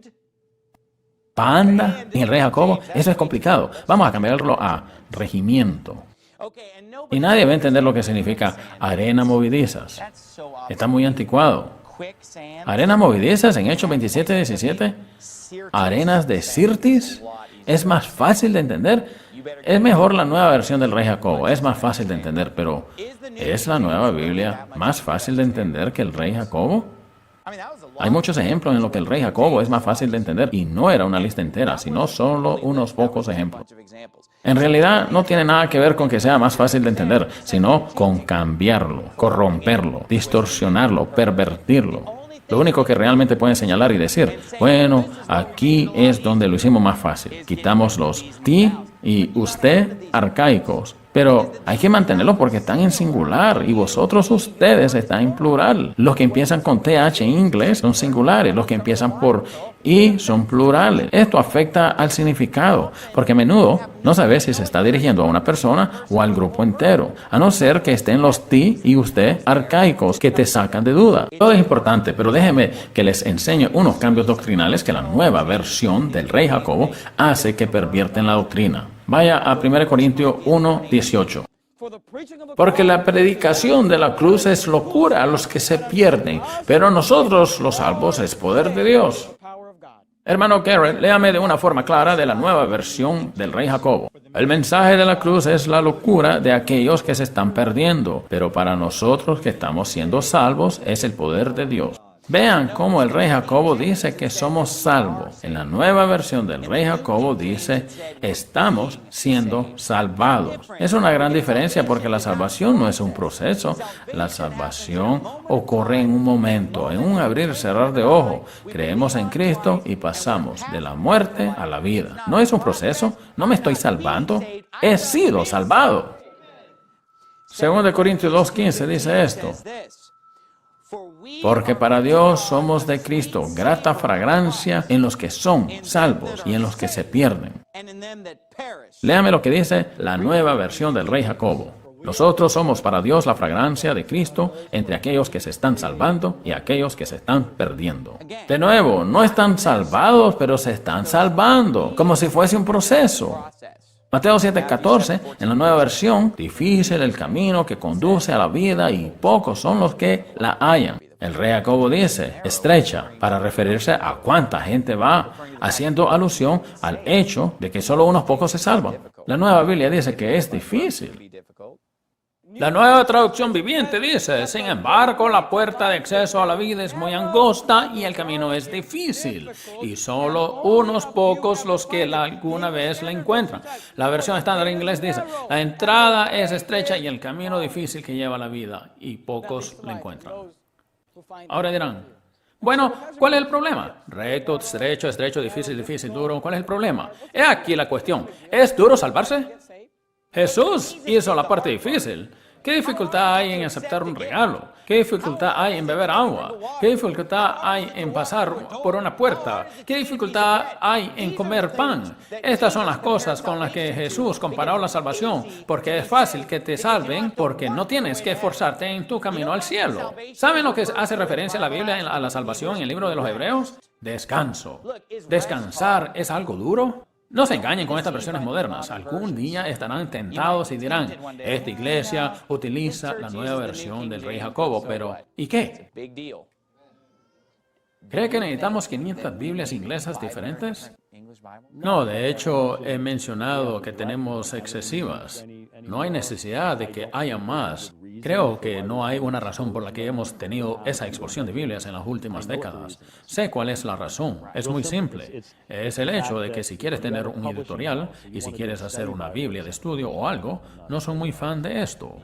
Panda en el rey Jacobo, eso es complicado. Vamos a cambiarlo a regimiento. Y nadie va a entender lo que significa arena movedizas. Está muy anticuado. Arenas movedizas en Hechos 27:17. Arenas de Sirtis. Es más fácil de entender. Es mejor la nueva versión del rey Jacobo. Es más fácil de entender, pero ¿es la nueva Biblia más fácil de entender que el rey Jacobo? Hay muchos ejemplos en los que el rey Jacobo es más fácil de entender y no era una lista entera, sino solo unos pocos ejemplos. En realidad no tiene nada que ver con que sea más fácil de entender, sino con cambiarlo, corromperlo, distorsionarlo, pervertirlo. Lo único que realmente pueden señalar y decir, bueno, aquí es donde lo hicimos más fácil. Quitamos los ti y usted arcaicos. Pero hay que mantenerlos porque están en singular y vosotros, ustedes, están en plural. Los que empiezan con TH en inglés son singulares, los que empiezan por I son plurales. Esto afecta al significado, porque a menudo no sabes si se está dirigiendo a una persona o al grupo entero, a no ser que estén los ti y usted arcaicos que te sacan de duda. Todo es importante, pero déjenme que les enseñe unos cambios doctrinales que la nueva versión del rey Jacobo hace que pervierten la doctrina. Vaya a 1 Corintios 1:18. Porque la predicación de la cruz es locura a los que se pierden, pero a nosotros los salvos es poder de Dios. Hermano Garrett, léame de una forma clara de la nueva versión del rey Jacobo. El mensaje de la cruz es la locura de aquellos que se están perdiendo, pero para nosotros que estamos siendo salvos es el poder de Dios. Vean cómo el rey Jacobo dice que somos salvos. En la nueva versión del rey Jacobo dice, estamos siendo salvados. Es una gran diferencia porque la salvación no es un proceso. La salvación ocurre en un momento, en un abrir y cerrar de ojos. Creemos en Cristo y pasamos de la muerte a la vida. No es un proceso, no me estoy salvando, he sido salvado. 2 Corintios 2:15 dice esto. Porque para Dios somos de Cristo, grata fragancia en los que son salvos y en los que se pierden. Léame lo que dice la nueva versión del rey Jacobo. Nosotros somos para Dios la fragancia de Cristo entre aquellos que se están salvando y aquellos que se están perdiendo. De nuevo, no están salvados, pero se están salvando, como si fuese un proceso. Mateo 7:14, en la nueva versión, difícil el camino que conduce a la vida y pocos son los que la hallan. El rey Jacobo dice, estrecha, para referirse a cuánta gente va, haciendo alusión al hecho de que solo unos pocos se salvan. La nueva Biblia dice que es difícil. La nueva traducción viviente dice, sin embargo, la puerta de acceso a la vida es muy angosta y el camino es difícil, y solo unos pocos los que alguna vez la encuentran. La versión estándar en inglés dice, la entrada es estrecha y el camino difícil que lleva a la vida, y pocos la encuentran. Ahora dirán, bueno, ¿cuál es el problema? Recto, estrecho, estrecho, difícil, difícil, duro. ¿Cuál es el problema? He aquí la cuestión. ¿Es duro salvarse? Jesús hizo la parte difícil. ¿Qué dificultad hay en aceptar un regalo? ¿Qué dificultad hay en beber agua? ¿Qué dificultad hay en pasar por una puerta? ¿Qué dificultad hay en comer pan? Estas son las cosas con las que Jesús comparó la salvación, porque es fácil que te salven porque no tienes que esforzarte en tu camino al cielo. ¿Saben lo que hace referencia la Biblia a la salvación en el libro de los Hebreos? Descanso. ¿Descansar es algo duro? No se engañen con estas versiones modernas. Algún día estarán tentados y dirán, esta iglesia utiliza la nueva versión del rey Jacobo, pero ¿y qué? ¿Cree que necesitamos 500 Biblias inglesas diferentes? No, de hecho, he mencionado que tenemos excesivas. No hay necesidad de que haya más. Creo que no hay una razón por la que hemos tenido esa explosión de Biblias en las últimas décadas. Sé cuál es la razón. Es muy simple. Es el hecho de que si quieres tener un editorial y si quieres hacer una Biblia de estudio o algo, no son muy fan de esto.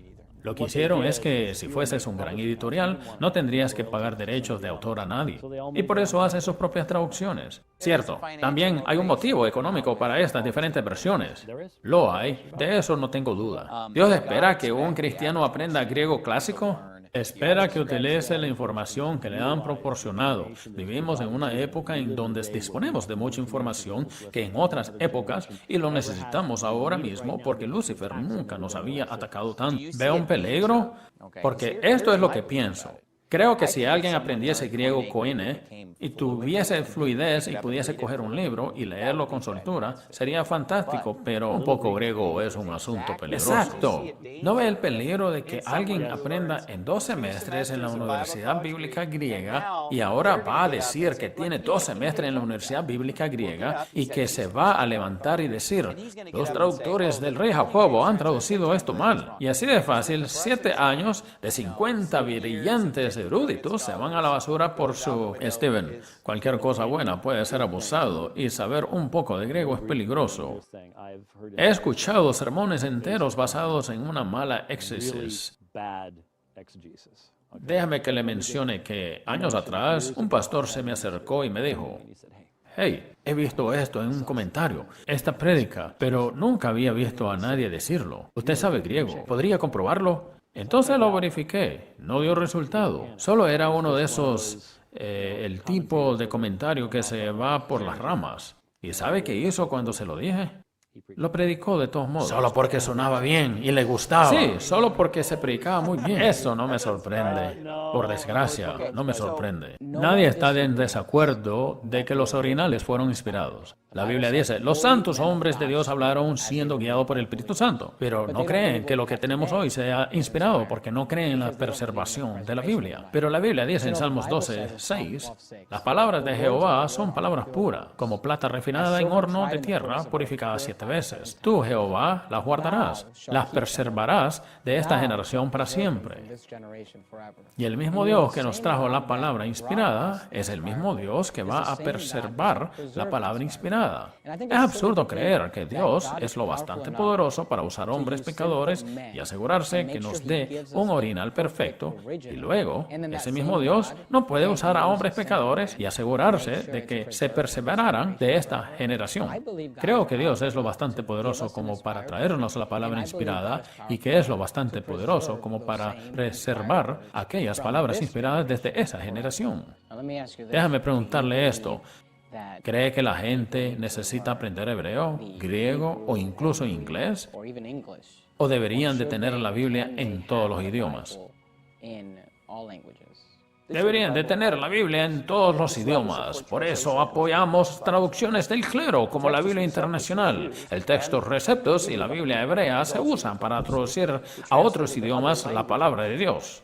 Lo que hicieron es que si fueses un gran editorial, no tendrías que pagar derechos de autor a nadie. Y por eso hace sus propias traducciones. Cierto, también hay un motivo económico para estas diferentes versiones. Lo hay, de eso no tengo duda. ¿Dios espera que un cristiano aprenda griego clásico? Espera que utilice la información que le han proporcionado. Vivimos en una época en donde disponemos de mucha información que en otras épocas y lo necesitamos ahora mismo porque Lucifer nunca nos había atacado tanto. ¿Veo un peligro? Porque esto es lo que pienso. Creo que si alguien aprendiese griego koine y tuviese fluidez y pudiese coger un libro y leerlo con soltura, sería fantástico, pero un poco griego es un asunto peligroso. Exacto. ¿No ve el peligro de que alguien aprenda en 2 semestres en la Universidad Bíblica Griega y ahora va a decir que tiene 2 semestres en la Universidad Bíblica Griega y que se va a levantar y decir, los traductores del rey Jacobo han traducido esto mal? Y así de fácil, 7 años de 50 brillantes eruditos se van a la basura por su... Steven, cualquier cosa buena puede ser abusado y saber un poco de griego es peligroso. He escuchado sermones enteros basados en una mala exégesis. Déjame que le mencione que años atrás un pastor se me acercó y me dijo, hey, he visto esto en un comentario, esta prédica, pero nunca había visto a nadie decirlo. ¿Usted sabe griego? ¿Podría comprobarlo? Entonces lo verifiqué, no dio resultado. Solo era uno de esos, el tipo de comentario que se va por las ramas. ¿Y sabe qué hizo cuando se lo dije? Lo predicó de todos modos. Solo porque sonaba bien y le gustaba. Sí, solo porque se predicaba muy bien. Eso no me sorprende. Por desgracia, no me sorprende. Nadie está en desacuerdo de que los originales fueron inspirados. La Biblia dice, los santos hombres de Dios hablaron siendo guiados por el Espíritu Santo, pero no creen que lo que tenemos hoy sea inspirado porque no creen en la preservación de la Biblia. Pero la Biblia dice en Salmos 12:6, las palabras de Jehová son palabras puras, como plata refinada en horno de tierra, purificada 7 veces. Tú, Jehová, las guardarás, las preservarás de esta generación para siempre. Y el mismo Dios que nos trajo la palabra inspirada es el mismo Dios que va a preservar la palabra inspirada. Es absurdo creer que Dios es lo bastante poderoso para usar hombres pecadores y asegurarse que nos dé un original perfecto, y luego ese mismo Dios no puede usar a hombres pecadores y asegurarse de que se perseveraran de esta generación. Creo que Dios es lo bastante poderoso como para traernos la palabra inspirada y que es lo bastante poderoso como para preservar aquellas palabras inspiradas desde esa generación. Déjame preguntarle esto. ¿Cree que la gente necesita aprender hebreo, griego o incluso inglés? ¿O deberían de tener la Biblia en todos los idiomas? Deberían de tener la Biblia en todos los idiomas. Por eso apoyamos traducciones del clero como la Biblia Internacional. El texto Receptus y la Biblia hebrea se usan para traducir a otros idiomas la palabra de Dios.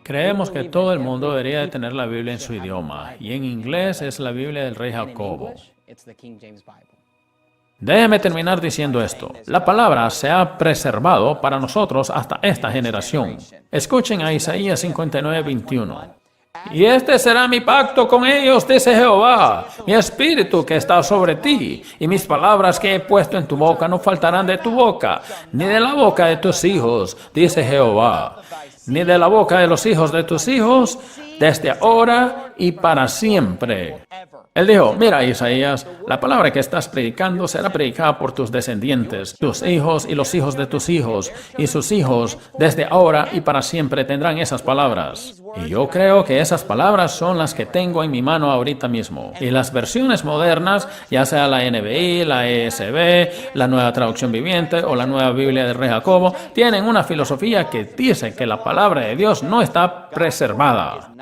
Creemos que todo el mundo debería de tener la Biblia en su idioma, y en inglés es la Biblia del rey Jacobo. Déjeme terminar diciendo esto. La palabra se ha preservado para nosotros hasta esta generación. Escuchen a Isaías 59:21. Y este será mi pacto con ellos, dice Jehová. Mi espíritu que está sobre ti, y mis palabras que he puesto en tu boca no faltarán de tu boca, ni de la boca de tus hijos, dice Jehová, ni de la boca de los hijos de tus hijos, desde ahora y para siempre. Él dijo, mira Isaías, la palabra que estás predicando será predicada por tus descendientes, tus hijos y los hijos de tus hijos, y sus hijos desde ahora y para siempre tendrán esas palabras. Y yo creo que esas palabras son las que tengo en mi mano ahorita mismo. Y las versiones modernas, ya sea la NBI, la ESV, la Nueva Traducción Viviente o la Nueva Biblia del Rey Jacobo, tienen una filosofía que dice que la palabra de Dios no está preservada.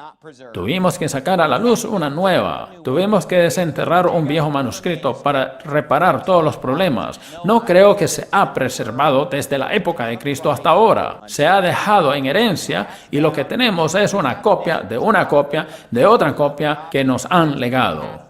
Tuvimos que sacar a la luz una nueva. Tuvimos que desenterrar un viejo manuscrito para reparar todos los problemas. No creo que se ha preservado desde la época de Cristo hasta ahora. Se ha dejado en herencia y lo que tenemos es una copia de otra copia que nos han legado.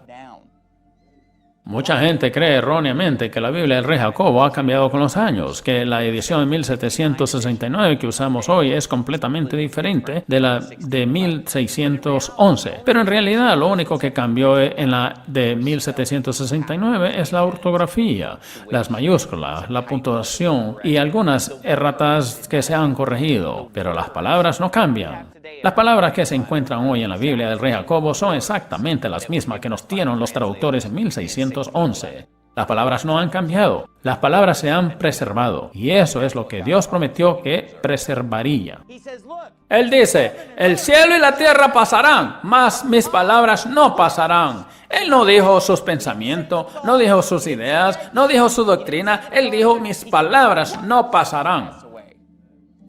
Mucha gente cree erróneamente que la Biblia del Rey Jacobo ha cambiado con los años, que la edición de 1769 que usamos hoy es completamente diferente de la de 1611. Pero en realidad lo único que cambió en la de 1769 es la ortografía, las mayúsculas, la puntuación y algunas erratas que se han corregido. Pero las palabras no cambian. Las palabras que se encuentran hoy en la Biblia del Rey Jacobo son exactamente las mismas que nos dieron los traductores en 1611. Las palabras no han cambiado, las palabras se han preservado, y eso es lo que Dios prometió que preservaría. Él dice, el cielo y la tierra pasarán, mas mis palabras no pasarán. Él no dijo sus pensamientos, no dijo sus ideas, no dijo su doctrina, él dijo, mis palabras no pasarán.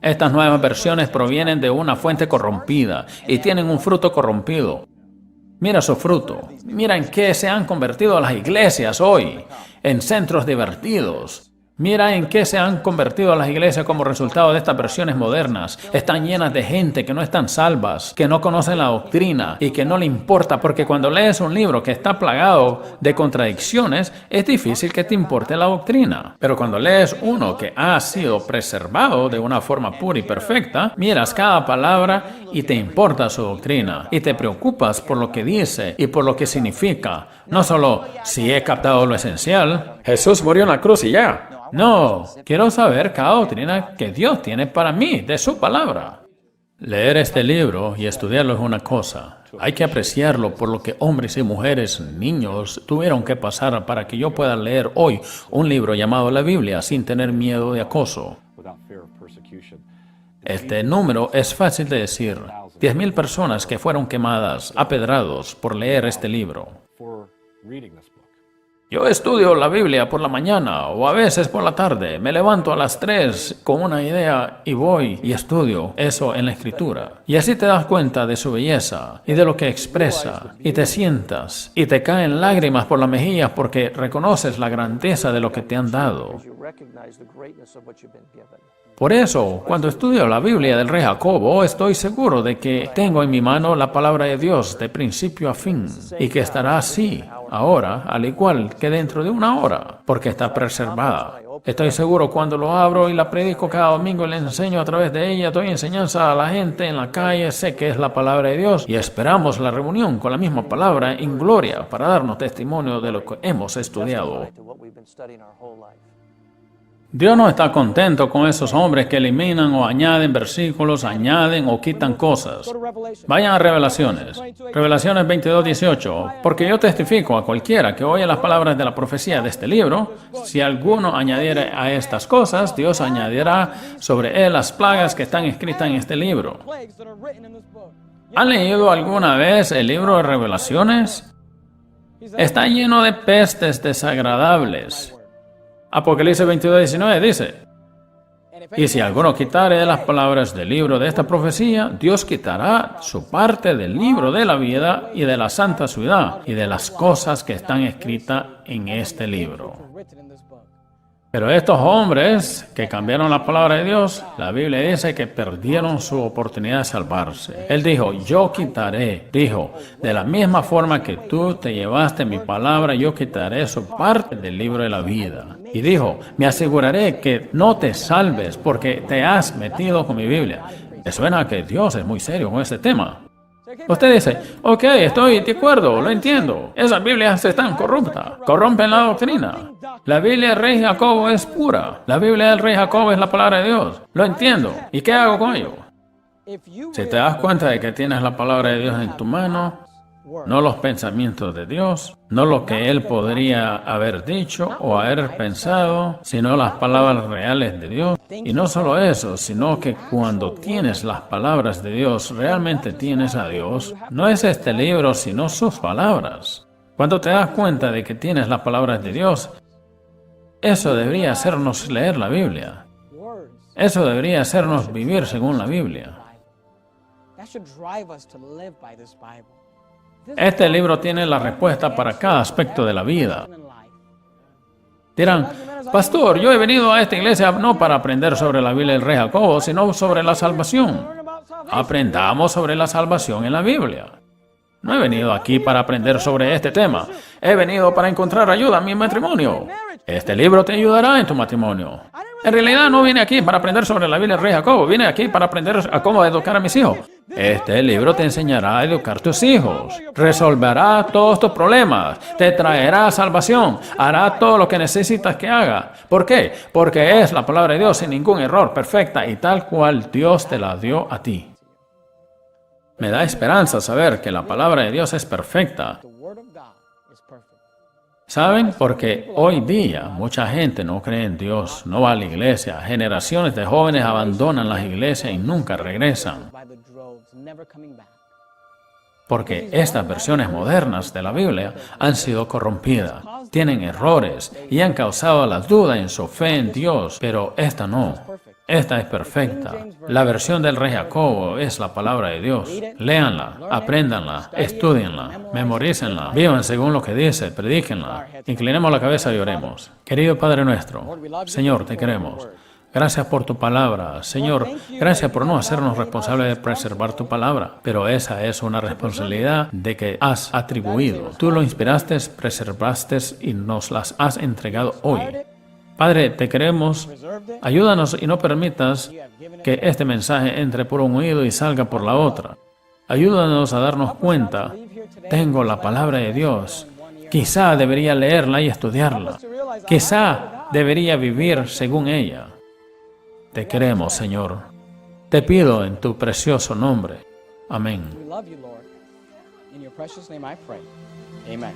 Estas nuevas versiones provienen de una fuente corrompida y tienen un fruto corrompido. Mira su fruto. Mira en qué se han convertido las iglesias hoy, en centros divertidos. Mira en qué se han convertido las iglesias como resultado de estas versiones modernas. Están llenas de gente que no están salvas, que no conocen la doctrina y que no le importa, porque cuando lees un libro que está plagado de contradicciones, es difícil que te importe la doctrina. Pero cuando lees uno que ha sido preservado de una forma pura y perfecta, miras cada palabra y te importa su doctrina. Y te preocupas por lo que dice y por lo que significa. No solo si he captado lo esencial. Jesús murió en la cruz y ya. No, quiero saber cada doctrina que Dios tiene para mí, de su palabra. Leer este libro y estudiarlo es una cosa. Hay que apreciarlo por lo que hombres y mujeres, niños, tuvieron que pasar para que yo pueda leer hoy un libro llamado la Biblia sin tener miedo de acoso. Este número es fácil de decir. 10,000 personas que fueron quemadas, apedrados por leer este libro. Yo estudio la Biblia por la mañana o a veces por la tarde. Me levanto a las 3 con una idea y voy y estudio eso en la Escritura. Y así te das cuenta de su belleza y de lo que expresa. Y te sientas y te caen lágrimas por las mejillas porque reconoces la grandeza de lo que te han dado. Por eso, cuando estudio la Biblia del Rey Jacobo, estoy seguro de que tengo en mi mano la palabra de Dios de principio a fin y que estará así ahora, al igual que dentro de una hora, porque está preservada. Estoy seguro cuando lo abro y la predico cada domingo y le enseño a través de ella, doy enseñanza a la gente en la calle, sé que es la palabra de Dios y esperamos la reunión con la misma palabra en gloria para darnos testimonio de lo que hemos estudiado. Dios no está contento con esos hombres que eliminan o añaden versículos, añaden o quitan cosas. Vayan a Revelaciones. Revelaciones 22:18. Porque yo testifico a cualquiera que oye las palabras de la profecía de este libro, si alguno añadiere a estas cosas, Dios añadirá sobre él las plagas que están escritas en este libro. ¿Han leído alguna vez el libro de Revelaciones? Está lleno de pestes desagradables. Apocalipsis 22:19 dice, y si alguno quitare de las palabras del libro de esta profecía, Dios quitará su parte del libro de la vida y de la santa ciudad y de las cosas que están escritas en este libro. Pero estos hombres que cambiaron la palabra de Dios, la Biblia dice que perdieron su oportunidad de salvarse. Él dijo, yo quitaré, dijo, de la misma forma que tú te llevaste mi palabra, yo quitaré su parte del libro de la vida. Y dijo, me aseguraré que no te salves porque te has metido con mi Biblia. Me suena que Dios es muy serio con este tema. Usted dice, ok, estoy de acuerdo, lo entiendo. Esas Biblias están corruptas, corrompen la doctrina. La Biblia del rey Jacobo es pura. La Biblia del rey Jacobo es la palabra de Dios. Lo entiendo. ¿Y qué hago con ello? Si te das cuenta de que tienes la palabra de Dios en tu mano, no los pensamientos de Dios, no lo que Él podría haber dicho o haber pensado, sino las palabras reales de Dios. Y no solo eso, sino que cuando tienes las palabras de Dios, realmente tienes a Dios. No es este libro, sino sus palabras. Cuando te das cuenta de que tienes las palabras de Dios, eso debería hacernos leer la Biblia. Eso debería hacernos vivir según la Biblia. Este libro tiene la respuesta para cada aspecto de la vida. Dirán, pastor, yo he venido a esta iglesia no para aprender sobre la Biblia del rey Jacobo, sino sobre la salvación. Aprendamos sobre la salvación en la Biblia. No he venido aquí para aprender sobre este tema. He venido para encontrar ayuda en mi matrimonio. Este libro te ayudará en tu matrimonio. En realidad no vine aquí para aprender sobre la Biblia del rey Jacobo. Vine aquí para aprender a cómo educar a mis hijos. Este libro te enseñará a educar a tus hijos. Resolverá todos tus problemas. Te traerá salvación. Hará todo lo que necesitas que haga. ¿Por qué? Porque es la palabra de Dios sin ningún error, perfecta y tal cual Dios te la dio a ti. Me da esperanza saber que la palabra de Dios es perfecta. ¿Saben? Porque hoy día mucha gente no cree en Dios, no va a la iglesia. Generaciones de jóvenes abandonan las iglesias y nunca regresan. Porque estas versiones modernas de la Biblia han sido corrompidas, tienen errores y han causado la duda en su fe en Dios, pero esta no. Esta es perfecta. La versión del rey Jacobo es la palabra de Dios. Léanla, apréndanla, estudienla, memorícenla, vivan según lo que dice, predíquenla. Inclinemos la cabeza y oremos. Querido Padre nuestro, Señor, te queremos. Gracias por tu palabra. Señor, gracias por no hacernos responsables de preservar tu palabra, pero esa es una responsabilidad de que has atribuido. Tú lo inspiraste, preservaste y nos las has entregado hoy. Padre, te queremos, ayúdanos y no permitas que este mensaje entre por un oído y salga por la otra. Ayúdanos a darnos cuenta, tengo la palabra de Dios, quizá debería leerla y estudiarla, quizá debería vivir según ella. Te queremos, Señor. Te pido en tu precioso nombre. Amén. Amen.